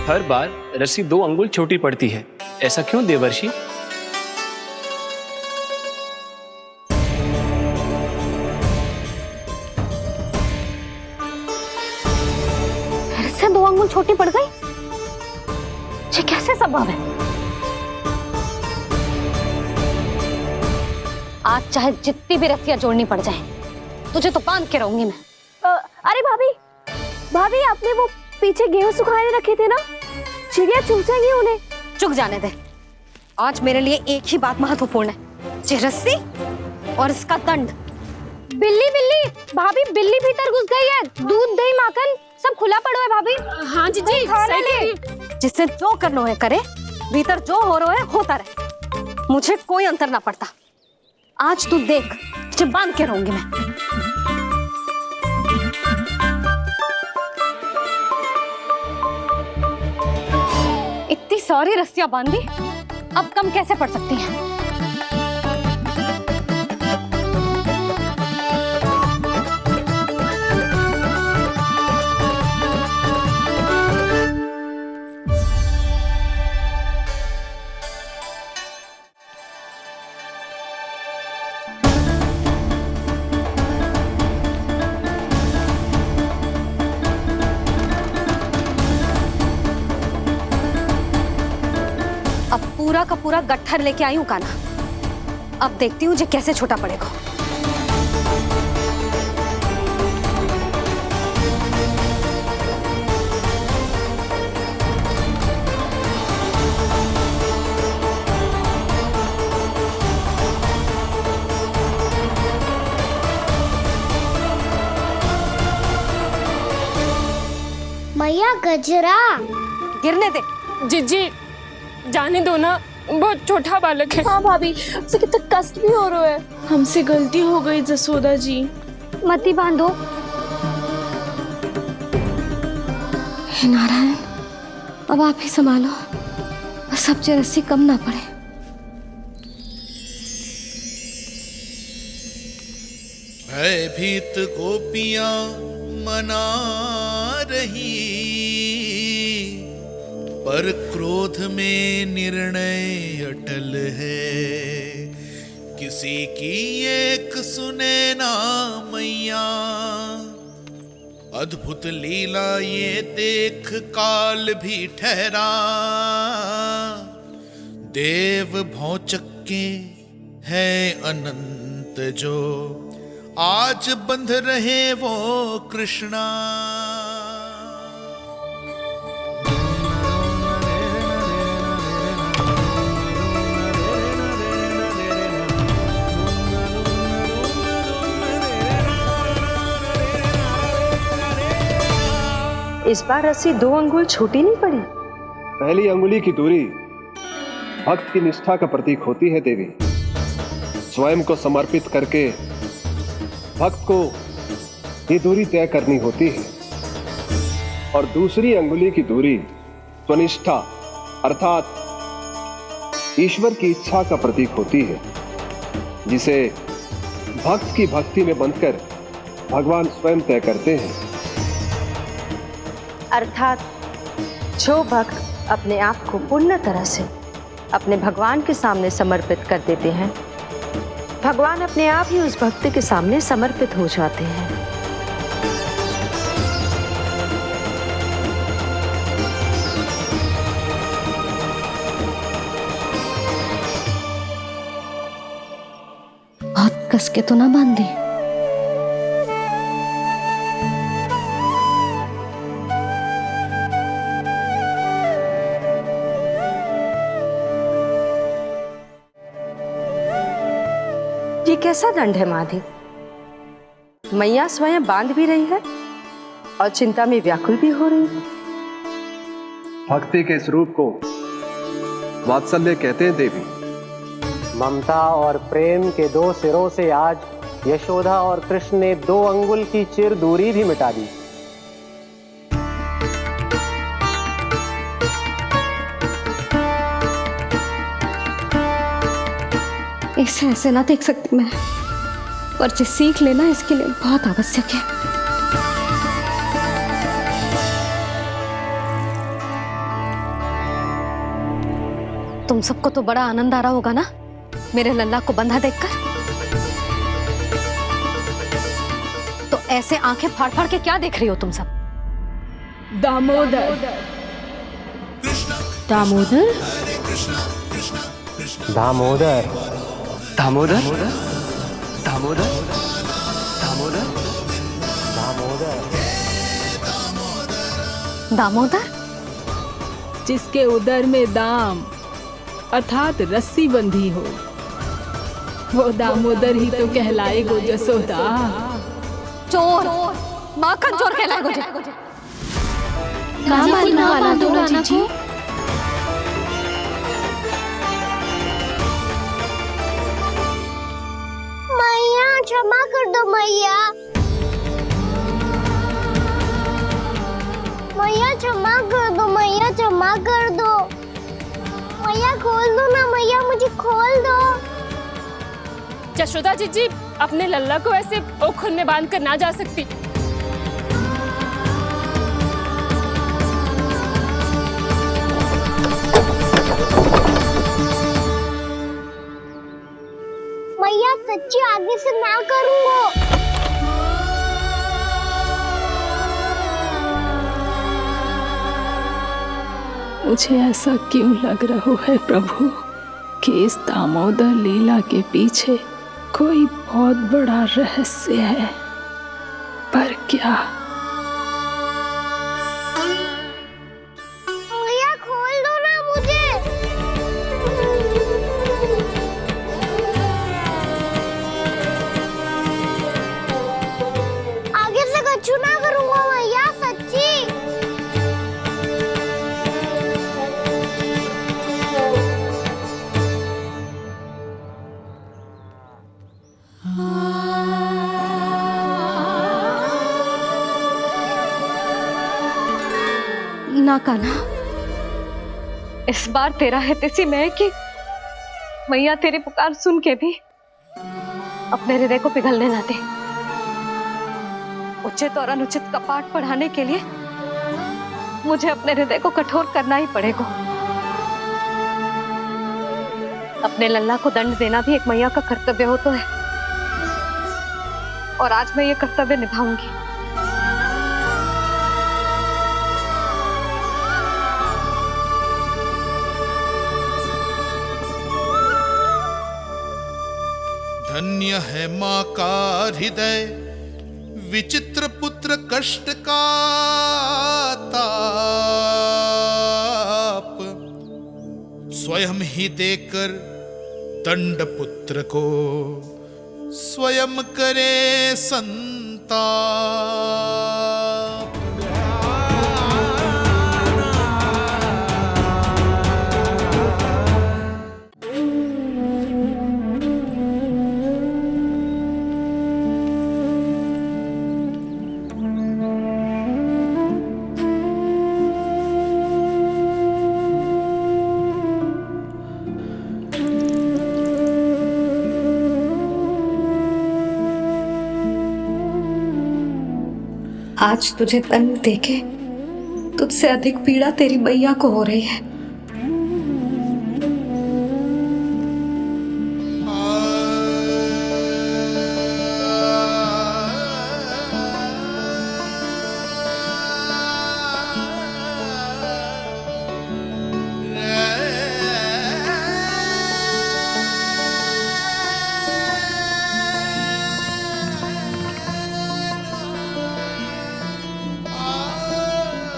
हर बार रस्सी 2 अंगुल छोटी पड़ती है, ऐसा क्यों देवर्षि? फिर से 2 अंगुल छोटी पड़ गई? ये कैसे संभव है? आज चाहे जितनी भी रस्सियां जोड़नी पड़ जाए, तुझे तो बांध के रहूंगी मैं। अरे भाभी, भाभी आपने वो पीछे गेहूं सुखाने रखे थे ना, चिड़िया चुग जाएंगी उन्हें। चुग जाने दे। आज मेरे लिए एक ही बात महत्वपूर्ण है, ये रस्सी और इसका दंड। बिल्ली बिल्ली, भाभी बिल्ली भीतर घुस गई है। दूध दही माखन सब खुला पड़ा है भाभी। हाँ जीजी, सही कह रही है। जिससे जो करना है करे, भीतर जो हो रहा है होता रहे, मुझे कोई अंतर ना पड़ता। आज तू देख, तुझे बांध के रहूंगी मैं। इतनी सारी रस्सियां बांधी, अब कम कैसे पड़ सकती हैं? अब पूरा का पूरा गट्ठर लेके आई हूँ काना। अब देखती हूँ जे कैसे छोटा पड़ेगा। मैया गजरा। गिरने दे। जीजी जाने दो ना, बहुत छोटा बालक है। हाँ भाभी, उसे कितना कष्ट भी हो रहा है। हमसे गलती हो गई जसोदा जी। मती बांधो। हे नारायण, अब आप ही संभालो, बस अब रस्सी कम ना पड़े। भयभीत गोपियां मना रही, पर क्रोध में निर्णय अटल है। किसी की एक सुने ना मैया, अद्भुत लीला ये देख काल भी ठहरा। देव भौचक्के है अनंत जो, आज बंध रहे वो कृष्णा। इस बार रस्सी 2 अंगुल छोटी नहीं पड़ी। पहली अंगुली की दूरी भक्त की निष्ठा का प्रतीक होती है देवी। स्वयं को समर्पित करके भक्त को ये दूरी तय करनी होती है। और दूसरी अंगुली की दूरी स्वनिष्ठा अर्थात ईश्वर की इच्छा का प्रतीक होती है, जिसे भक्त की भक्ति में बंधकर भगवान स्वयं तय करते हैं। अर्थात जो भक्त अपने आप को पूर्ण तरह से अपने भगवान के सामने समर्पित कर देते हैं, भगवान अपने आप ही उस भक्त के सामने समर्पित हो जाते हैं। बहुत कस के तो ना बांधी। ये कैसा दंड है माधी? मैया स्वयं बांध भी रही है और चिंता में व्याकुल भी हो रही है। भक्ति के इस रूप को वात्सल्य कहते हैं देवी। ममता और प्रेम के 2 सिरों से आज यशोदा और कृष्ण ने 2 अंगुल की चिर दूरी भी मिटा दी। इसे ऐसे ना देख सकती मैं, पर जो सीख लेना इसके लिए बहुत आवश्यक है। तुम सबको तो बड़ा आनंद आ रहा होगा ना मेरे लल्ला को बंधा देखकर। तो ऐसे आंखें फाड़ फाड़ के क्या देख रही हो तुम सब? दामोदर। दामोदर? दामोदर। दामोदर? दामोदर? दामोदर? दामोदर? जिसके उदर में दाम अर्थात रस्सी बंधी हो, वो दामोदर ही तो कहलाएगो जसोदा। चोर, माखन चोर कहलाएगो जी। ना बांधो नाना को। मैया क्षमा कर दो मैया। मैया क्षमा कर दो, मैया क्षमा कर दो। मैया खोल दो ना मैया, मुझे खोल दो। यशोदा जीजी अपने लल्ला को ऐसे ओखुन में बांध कर ना जा सकती। मैया सच्ची आगे से ना करूंगा। मुझे ऐसा क्यों लग रहा है प्रभु कि इस दामोदर लीला के पीछे कोई बहुत बड़ा रहस्य है, पर क्या? मैया खोल दो ना मुझे। आगे से कछु ना करूंगा मैया, सच्ची। ना कान्हा, इस बार तेरा हित इसी में है कि मैया तेरी पुकार सुन के भी अपने हृदय को पिघलने ना दे। उचित और अनुचित का पाठ पढ़ाने के लिए मुझे अपने हृदय को कठोर करना ही पड़ेगा। अपने लल्ला को दंड देना भी एक मैया का कर्तव्य हो तो है, और आज मैं ये कर्तव्य निभाऊंगी। धन्य है माँ का हृदय, विचित्र पुत्र कष्ट का ताप, स्वयं ही देकर दंड पुत्र को स्वयं करे संताप। आज तुझे दंड देके तुझसे अधिक पीड़ा तेरी मैया को हो रही है।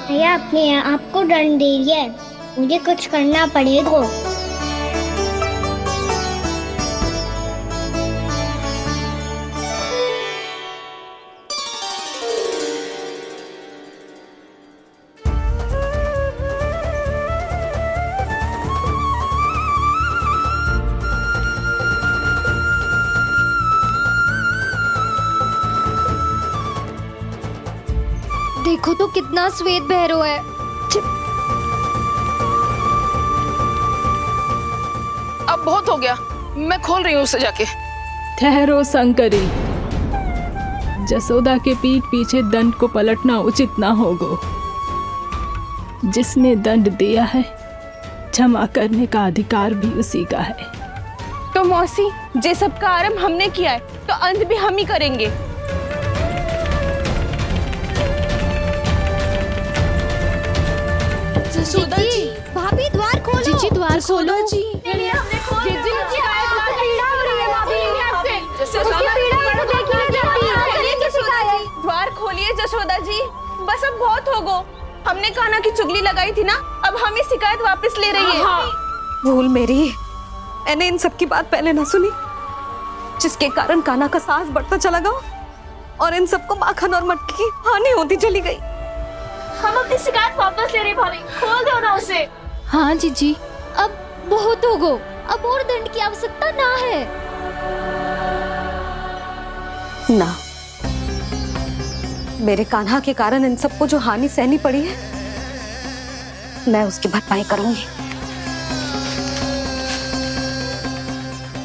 भैया अपने आप को दंड दे रही है, मुझे कुछ करना पड़ेगा। देखो तो कितना श्वेत भैरव है। अब बहुत हो गया, मैं खोल रही हूँ उसे जाके। ठहरो शंकरी, जसोदा के पीठ पीछे दंड को पलटना उचित ना होगा। जिसने दंड दिया है, क्षमा करने का अधिकार भी उसी का है। तो मौसी, जे सब का आरंभ हमने किया है तो अंत भी हम ही करेंगे। जसोदा जी, भाभी द्वार खोलो। जीजी द्वार खोलो। जी द्वार खोलिए जसोदा जी, बस अब बहुत हो गो। हमने कान्हा की चुगली लगाई थी ना, अब हम ये शिकायत वापस ले रही है। भूल मेरी, मैंने इन सब की बात पहले ना सुनी, जिसके कारण कान्हा का साहस बढ़ता चला गया और इन सबको माखन और मटकी की हानि होती चली गई। हम अपनी शिकायत वापस ले रहे भाभी, खोल दो ना उसे। हाँ जीजी, अब बहुत हो गो, अब और दंड की आवश्यकता ना है। ना, मेरे कान्हा के कारण इन सबको जो हानि सहनी पड़ी है, मैं उसकी भरपाई करूंगी।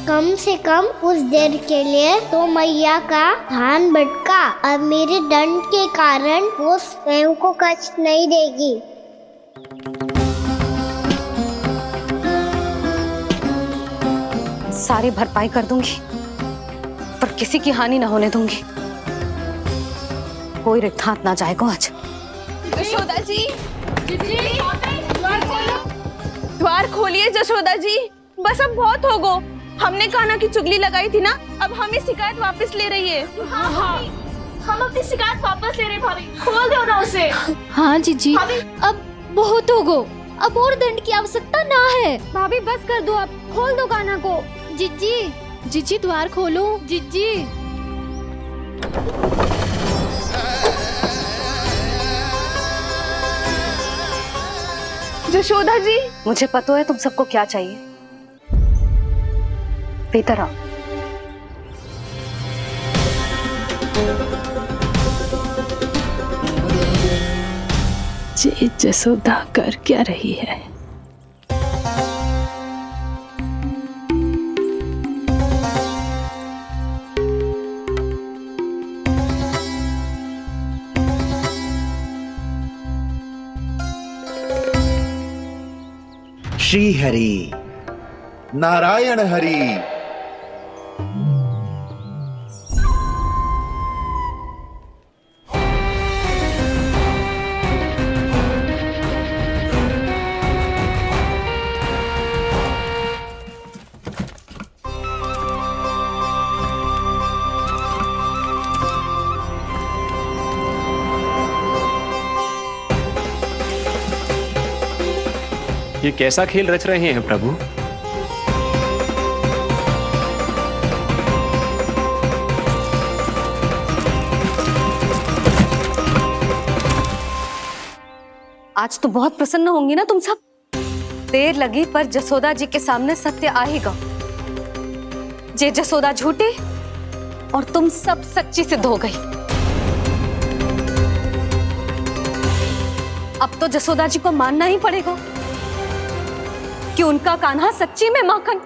कम से कम उस देर के लिए तो मैया का ध्यान भटका, अब मेरे दंड के कारण वो स्वयं को कष्ट नहीं देगी। सारी भरपाई कर दूंगी, पर किसी की हानि ना होने दूंगी। कोई रिक्त हाथ ना जाएगा आज। जसोदा जी, द्वार खोलिए जसोदा जी, बस अब बहुत हो गो। हमने कान्हा की चुगली लगाई थी ना, अब हम ये शिकायत वापस ले रही है। हम अपनी शिकायत वापस ले रहे भाभी, खोल दो ना उसे। हाँ जीजी, अब बहुत हो गो, अब और दंड की आवश्यकता ना है। भाभी बस कर दो, आप खोल दो कान्हा को। जीजी, जीजी द्वार खोलो। जीजी, जशोदा जी, मुझे पता है तुम सबको क्या चाहिए। भीतर आओ। ये जसोदा कर क्या रही है? श्री हरि नारायण हरि। ये कैसा खेल रच रहे हैं प्रभु? आज तो बहुत प्रसन्न होंगी ना तुम सब। देर लगी पर जसोदा जी के सामने सत्य आएगा। जे जसोदा झूठी और तुम सब सच्ची सिद्ध हो गई। अब तो जसोदा जी को मानना ही पड़ेगा कि उनका कान्हा सच्ची में माखन।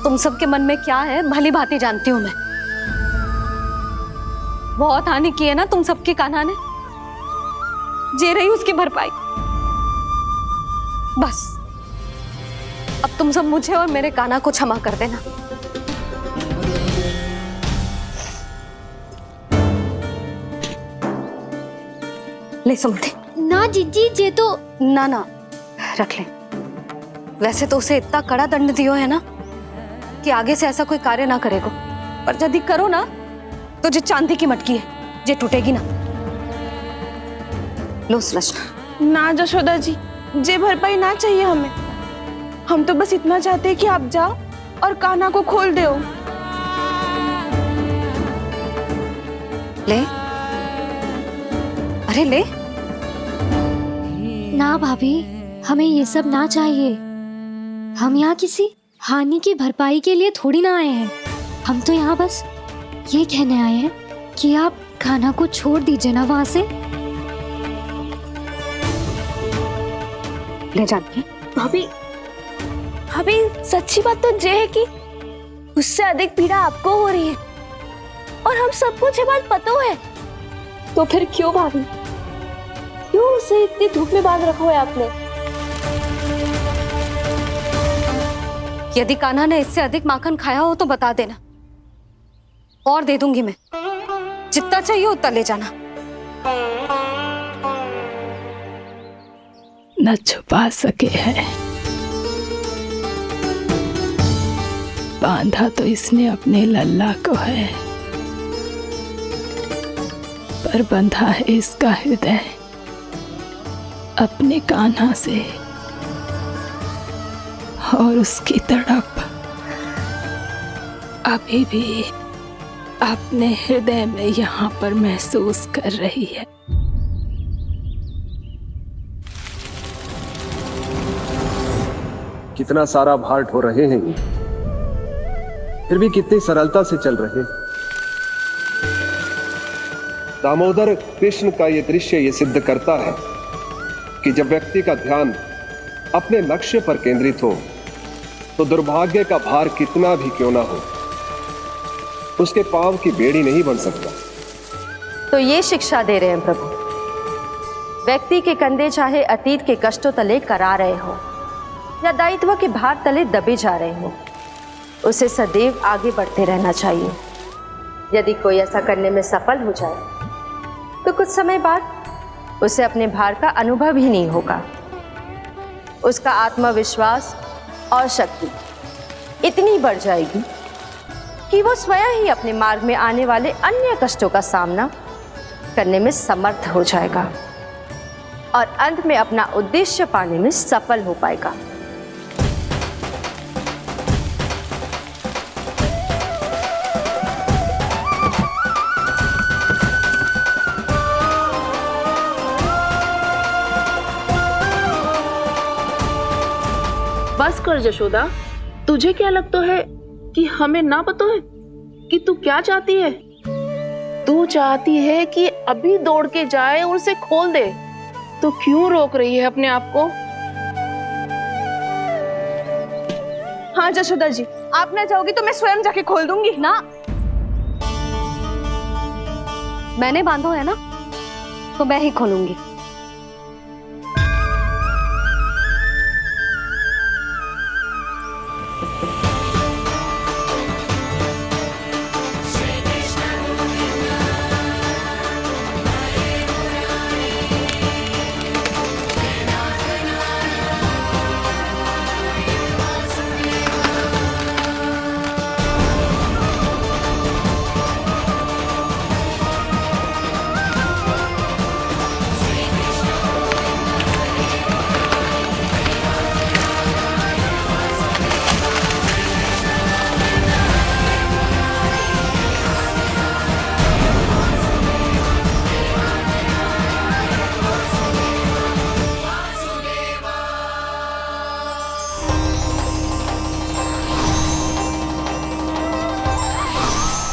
तुम सबके मन में क्या है भली भांति जानती हूं मैं। बहुत हानि की है ना तुम सबके कान्हा ने। जे रही उसकी भरपाई। बस अब तुम सब मुझे और मेरे कान्हा को क्षमा कर देना। ले सुमति। ना जीजी जे तो ना रख ले। वैसे तो उसे इतना कड़ा दंड दियो है ना कि आगे से ऐसा कोई कार्य ना करेगा। पर यदि करो ना तो जो चांदी की मटकी है जे टूटेगी ना। लो सुलक्षणा। ना जशोदा जी, जे भरपाई ना चाहिए हमें। हम तो बस इतना चाहते हैं कि आप जाओ और कान्हा को खोल दो। ले अरे ले। ना भाभी, हमें ये सब ना चाहिए। हम यहाँ किसी हानि की भरपाई के लिए थोड़ी ना आए हैं। हम तो यहाँ बस ये कहने आए हैं कि आप कान्हा को छोड़ दीजिए ना वहां से। ले जाती है। भाभी भाभी, सच्ची बात तो ये है कि उससे अधिक पीड़ा आपको हो रही है और हम सबको ये बात पता है। तो फिर क्यों भाभी, क्यों उसे इतनी धूप में बांध रखा है आपने? यदि कान्हा ने इससे अधिक माखन खाया हो तो बता देना और दे दूंगी मैं। जितना चाहिए उतना ले जाना। न छुपा सके है। बांधा तो इसने अपने लल्ला को है, पर बंधा है इसका हृदय अपने कान्हा से। और उसकी तड़प अभी भी अपने हृदय में यहाँ पर महसूस कर रही है। कितना सारा भार ढो रहे हैं, फिर भी कितनी सरलता से चल रहे हैं। दामोदर कृष्ण का ये दृश्य ये सिद्ध करता है कि जब व्यक्ति का ध्यान अपने लक्ष्य पर केंद्रित हो तो दुर्भाग्य का भार कितना भी क्यों ना हो, उसके पांव की बेड़ी नहीं बन सकता। तो ये शिक्षा दे रहे हैं प्रभु। व्यक्ति के कंधे चाहे अतीत के कष्टों तले करा रहे हो या दायित्व के भार तले दबे जा रहे हो, उसे सदैव आगे बढ़ते रहना चाहिए। यदि कोई ऐसा करने में सफल हो जाए तो कुछ समय बाद उसे अपने भार का अनुभव ही नहीं होगा। उसका आत्मविश्वास और शक्ति इतनी बढ़ जाएगी कि वो स्वयं ही अपने मार्ग में आने वाले अन्य कष्टों का सामना करने में समर्थ हो जाएगा और अंत में अपना उद्देश्य पाने में सफल हो पाएगा। बस कर जशोदा, तुझे क्या लगता है कि हमें ना पता है? कि तू क्या चाहती है? तू चाहती है कि अभी दौड़ के जाए और उसे खोल दे, तो क्यों रोक रही है अपने आप को? हाँ जशोदा जी, आप ना चाहोगी तो मैं स्वयं जाके खोल दूंगी। ना, मैंने बांधो है ना, तो मैं ही खोलूंगी।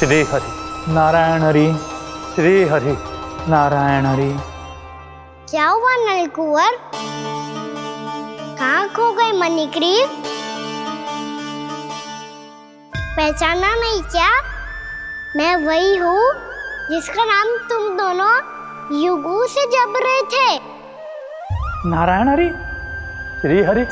श्री हरि नारायण हरि, श्री हरि नारायण हरि। क्या हुआ नलकुंवर? कहाँ खो गए मणिग्रीव? पहचाना नहीं क्या? मैं वही हूँ जिसका नाम तुम दोनों युगों से जप रहे थे। नारायण हरि, श्री हरि।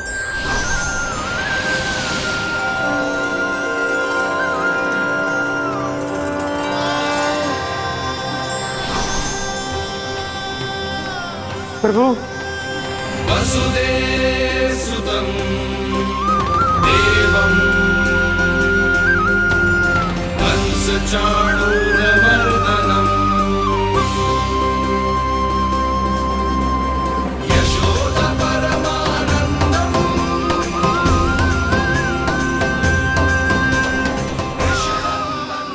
प्रभु, वसुदेवसुतं देवं कंसचाणूरमर्दनं यशोदपरमानन्दं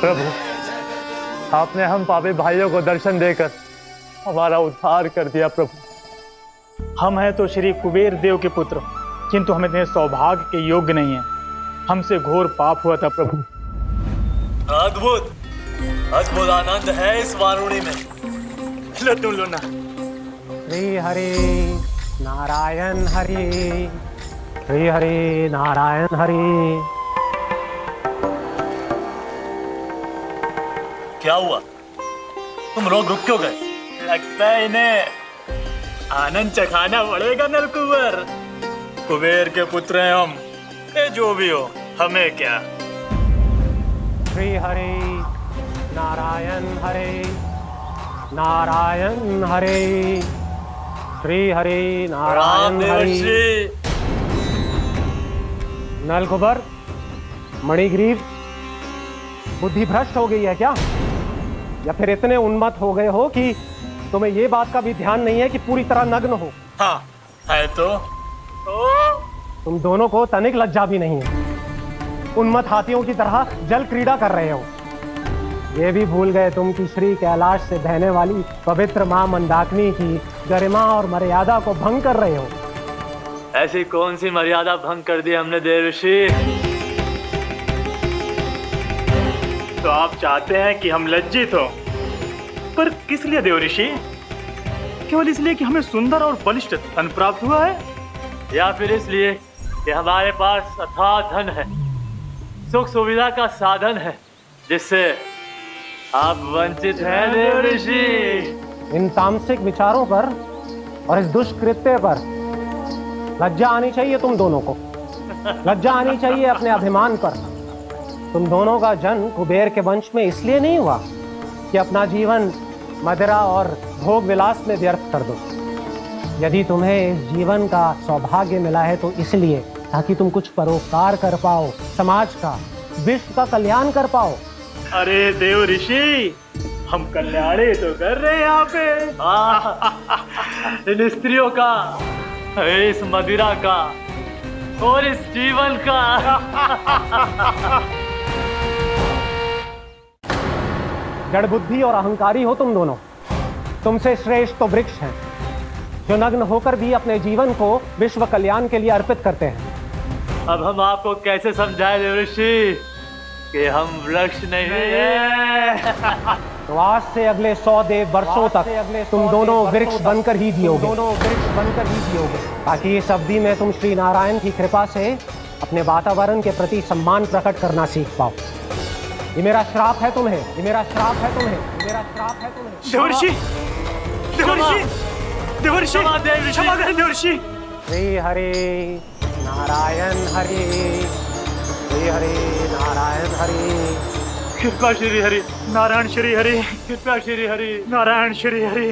प्रभु, आपने हम पापी भाइयों को दर्शन देकर हमारा उद्धार कर दिया। प्रभु, हम हैं तो श्री कुबेर देव के पुत्र, किंतु हम इतने सौभाग्य के योग्य नहीं हैं। हमसे घोर पाप हुआ था प्रभु। अद्भुत अद्भुत आनंद है इस वारुणी में। लो तुम लो ना। श्री हरि नारायण हरि, श्री हरि नारायण हरि। क्या हुआ? तुम लोग रुक क्यों गए? लगता है इन्हें आनंद चखाना पड़ेगा नलकुंवर। कुबेर के पुत्र हैं हम, ये जो भी हो हमें क्या। श्री हरि नारायण हरि, नारायण हरि, श्री हरि नारायण हरि। नलकुंवर, मणिग्रीव, बुद्धि भ्रष्ट हो गई है क्या? या फिर इतने उन्मत्त हो गए हो कि तुम्हें ये बात का भी ध्यान नहीं है कि पूरी तरह नग्न हो? हाँ है तो तुम दोनों को तनिक लज्जा भी नहीं है। उन्मत्त हाथियों की तरह जल क्रीड़ा कर रहे हो। ये भी भूल गए तुम कि श्री कैलाश से बहने वाली पवित्र मां मंदाकिनी की गरिमा और मर्यादा को भंग कर रहे हो। ऐसी कौन सी मर्यादा भंग कर दी हमने देवर्षि? तो आप चाहते हैं कि हम लज्जित हो, पर किस लिए देवर्षि? केवल इसलिए कि हमें सुंदर और बलिष्ठ धन प्राप्त हुआ है, या फिर इसलिए कि हमारे पास अथाह धन है, सुख सुविधा का साधन है, जिससे आप वंचित हैं देवर्षि? इन तामसिक विचारों पर और इस दुष्कृत्य पर लज्जा आनी चाहिए तुम दोनों को। लज्जा आनी चाहिए अपने अभिमान पर। तुम दोनों का जन्म कुबेर के वंश में इसलिए नहीं हुआ कि अपना जीवन मदिरा और भोग विलास में व्यर्थ कर दो। यदि तुम्हें इस जीवन का सौभाग्य मिला है तो इसलिए ताकि तुम कुछ परोपकार कर पाओ, समाज का, विश्व का कल्याण कर पाओ। अरे देव ऋषि, हम कल्याण तो कर रहे हैं यहाँ पे। इन स्त्रियों का, इस मदिरा का और इस जीवन का। जड़ बुद्धि और अहंकारी हो तुम दोनों। तुमसे श्रेष्ठ तो वृक्ष हैं, जो नग्न होकर भी अपने जीवन को विश्व कल्याण के लिए अर्पित करते हैं। अब हम आपको कैसे समझाएं देवर्षि? कि हम वृक्ष नहीं हैं। तो आज से अगले 100 देव वर्षों तक तुम दोनों वृक्ष बनकर ही जियोगे, ताकि इस अवधि में तुम श्री नारायण की कृपा से अपने वातावरण के प्रति सम्मान प्रकट करना सीख पाओ। ये मेरा श्राप है तुम्हें, ये मेरा श्राप है तुम्हें, ये मेरा श्राप है तुम्हें। देवर्षि, देवर्षि, देवर्षि, क्षमा करें देवर्षि। श्री हरि नारायण हरि, श्री हरि नारायण हरि। कृपा श्री हरि नारायण श्री हरि, कृपा श्री हरि नारायण श्री हरि।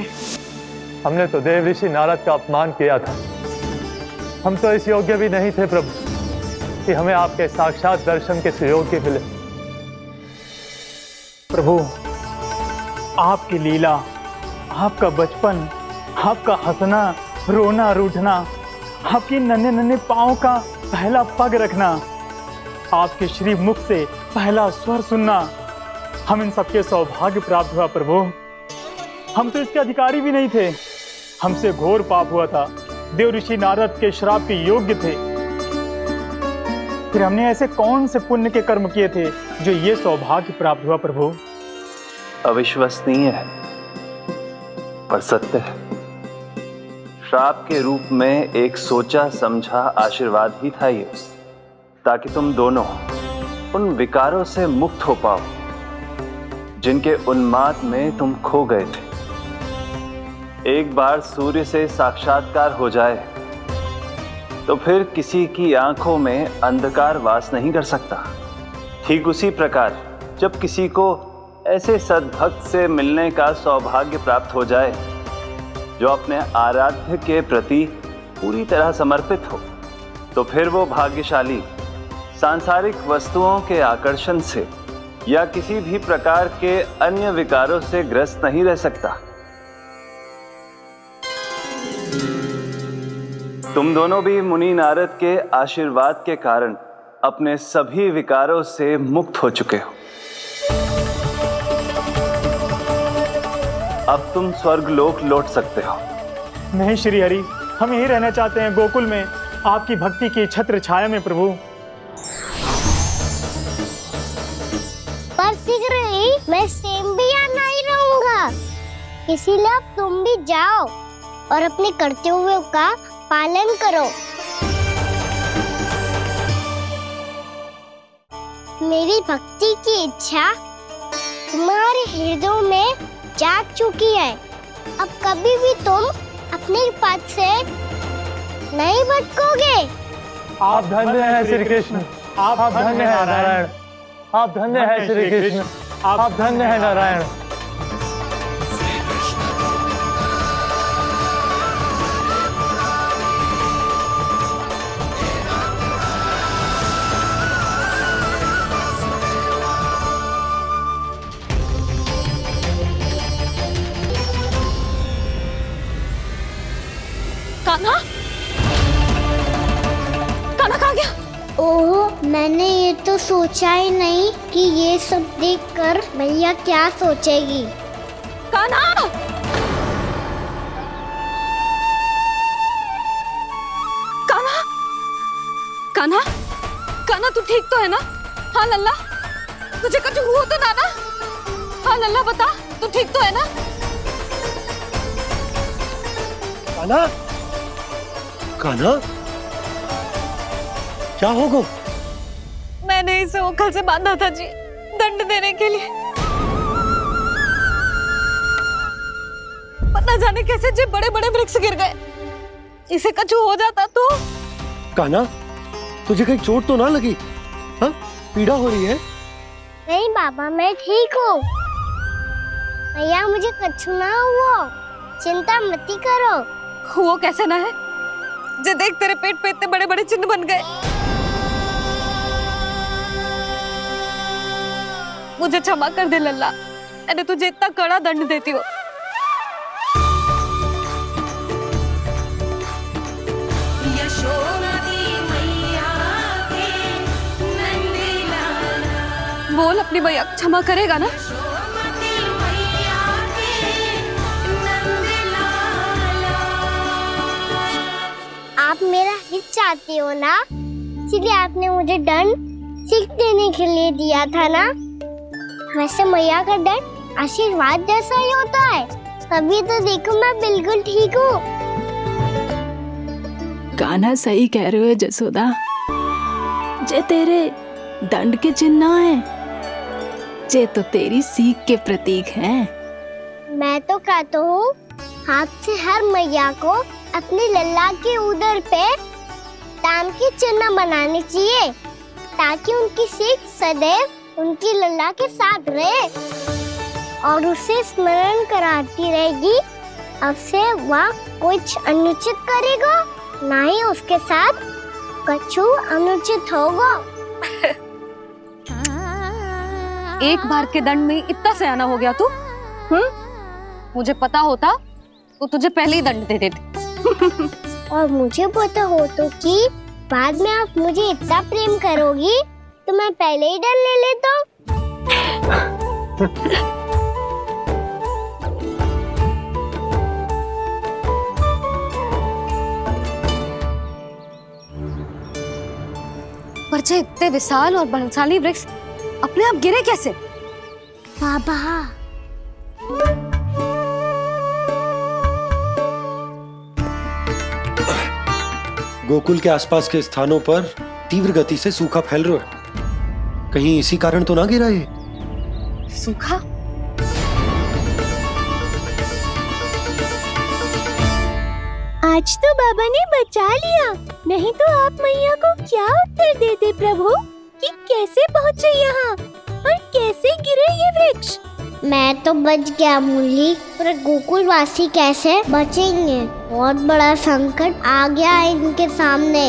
हमने तो देव ऋषि नारद का अपमान किया था। हम तो इस योग्य भी नहीं थे प्रभु कि हमें आपके साक्षात दर्शन के सुयोग्य मिले। प्रभु, आपकी लीला, आपका बचपन, आपका हंसना, रोना, रूठना, आपकी नन्हे नन्हे पाँव का पहला पग रखना, आपके श्री मुख से पहला स्वर सुनना, हम इन सबके सौभाग्य प्राप्त हुआ प्रभु। हम तो इसके अधिकारी भी नहीं थे। हमसे घोर पाप हुआ था, देव ऋषि नारद के श्राप के योग्य थे। फिर हमने ऐसे कौन से पुण्य के कर्म किए थे जो ये सौभाग्य प्राप्त हुआ प्रभु? अविश्वसनीय है पर सत्य है। श्राप के रूप में एक सोचा समझा आशीर्वाद ही था ये, ताकि तुम दोनों उन विकारों से मुक्त हो पाओ जिनके उन्माद में तुम खो गए थे। एक बार सूर्य से साक्षात्कार हो जाए तो फिर किसी की आंखों में अंधकार वास नहीं कर सकता। ठीक उसी प्रकार जब किसी को ऐसे सद्भक्त से मिलने का सौभाग्य प्राप्त हो जाए जो अपने आराध्य के प्रति पूरी तरह समर्पित हो, तो फिर वो भाग्यशाली सांसारिक वस्तुओं के आकर्षण से या किसी भी प्रकार के अन्य विकारों से ग्रस्त नहीं रह सकता। तुम दोनों भी मुनि नारद के आशीर्वाद के कारण अपने सभी विकारों से मुक्त हो चुके हो। अब तुम स्वर्गलोक लौट सकते हो। नहीं श्री हरि, हम यहीं रहना चाहते हैं, गोकुल में, आपकी भक्ति की छत्र छाया में प्रभु। पर शीघ्र ही मैं सेम्बिया नहीं रहूंगा, इसीलिए अब तुम भी जाओ और अपने कर्तव्यों का पालन करो। मेरी भक्ति की इच्छा तुम्हारे हृदय में जाग चुकी है। अब कभी भी तुम अपने पद से नहीं भटकोगे। आप धन्य हैं श्री कृष्ण, आप धन्य हैं नारायण, आप धन्य हैं श्री कृष्ण, आप धन्य हैं नारायण। कान्हा, कान्हा कहाँ गया? ओह, मैंने ये तो सोचा ही नहीं कि ये सब देखकर भैया क्या सोचेगी। कान्हा! कान्हा! कान्हा! कान्हा, तू ठीक तो है ना? हाँ लल्ला, तुझे कुछ हुआ तो ना? हाँ लल्ला, बता, तू ठीक तो है ना? कान्हा, कान्हा, क्या होगा? मैंने इसे ओखल से बांधा था जी, दंड देने के लिए। पता जाने कैसे जे बड़े बड़े वृक्ष गिर गए। इसे कुछ हो जाता तो? कान्हा, तुझे कहीं चोट तो ना लगी? हाँ, पीड़ा हो रही है? नहीं बाबा, मैं ठीक हूँ। भैया, मुझे कुछ ना हुआ, चिंता मत करो। वो कैसे ना है? जे देख, तेरे पेट पे इतने बड़े बड़े चिन्ह बन गए। मुझे क्षमा कर दे लल्ला, मैंने तुझे इतना कड़ा दंड देती हूँ। बोल, अपनी भैया क्षमा करेगा ना? आप मेरा हित चाहते हो ना, इसलिए आपने मुझे दंड सीख देने के लिए दिया था ना। वैसे मैया का डर आशीर्वाद जैसा ही होता है, तभी तो देखो मैं बिल्कुल ठीक हूँ। कान्हा सही कह रहे हो जसोदा, जे तेरे दंड के चिन्ह है, जे तो तेरी सीख के प्रतीक हैं। मैं तो कहता हूँ हाथ से हर मैया को अपने लल्ला के उदर पे ताम के चिन्ह बनाने चाहिए, ताकि उनकी सीख सदैव उनकी लल्ला के साथ रहे और उसे स्मरण कराती रहेगी। अब से वह कुछ अनुचित करेगा, ना ही उसके साथ कछु अनुचित होगा। एक बार के दंड में इतना सयाना हो गया तू? मुझे पता होता तो तुझे पहले ही दंड दे देती। और मुझे पता हो तो कि बाद में आप मुझे इतना प्रेम करोगी तो मैं पहले ही डर ले लेता। पर जे इतने विशाल और बलशाली वृक्ष अपने आप गिरे कैसे? बाबा, गोकुल के आसपास के स्थानों पर तीव्र गति से सूखा फैल रहा है। कहीं इसी कारण तो ना गिरा ये? सूखा? आज तो बाबा ने बचा लिया, नहीं तो आप मैया को क्या उत्तर देते प्रभु कि कैसे पहुँचे यहाँ और कैसे गिरे ये वृक्ष। मैं तो बच गया मुरली, पर गोकुल वासी कैसे बचेंगे? बहुत बड़ा संकट आ गया है इनके सामने।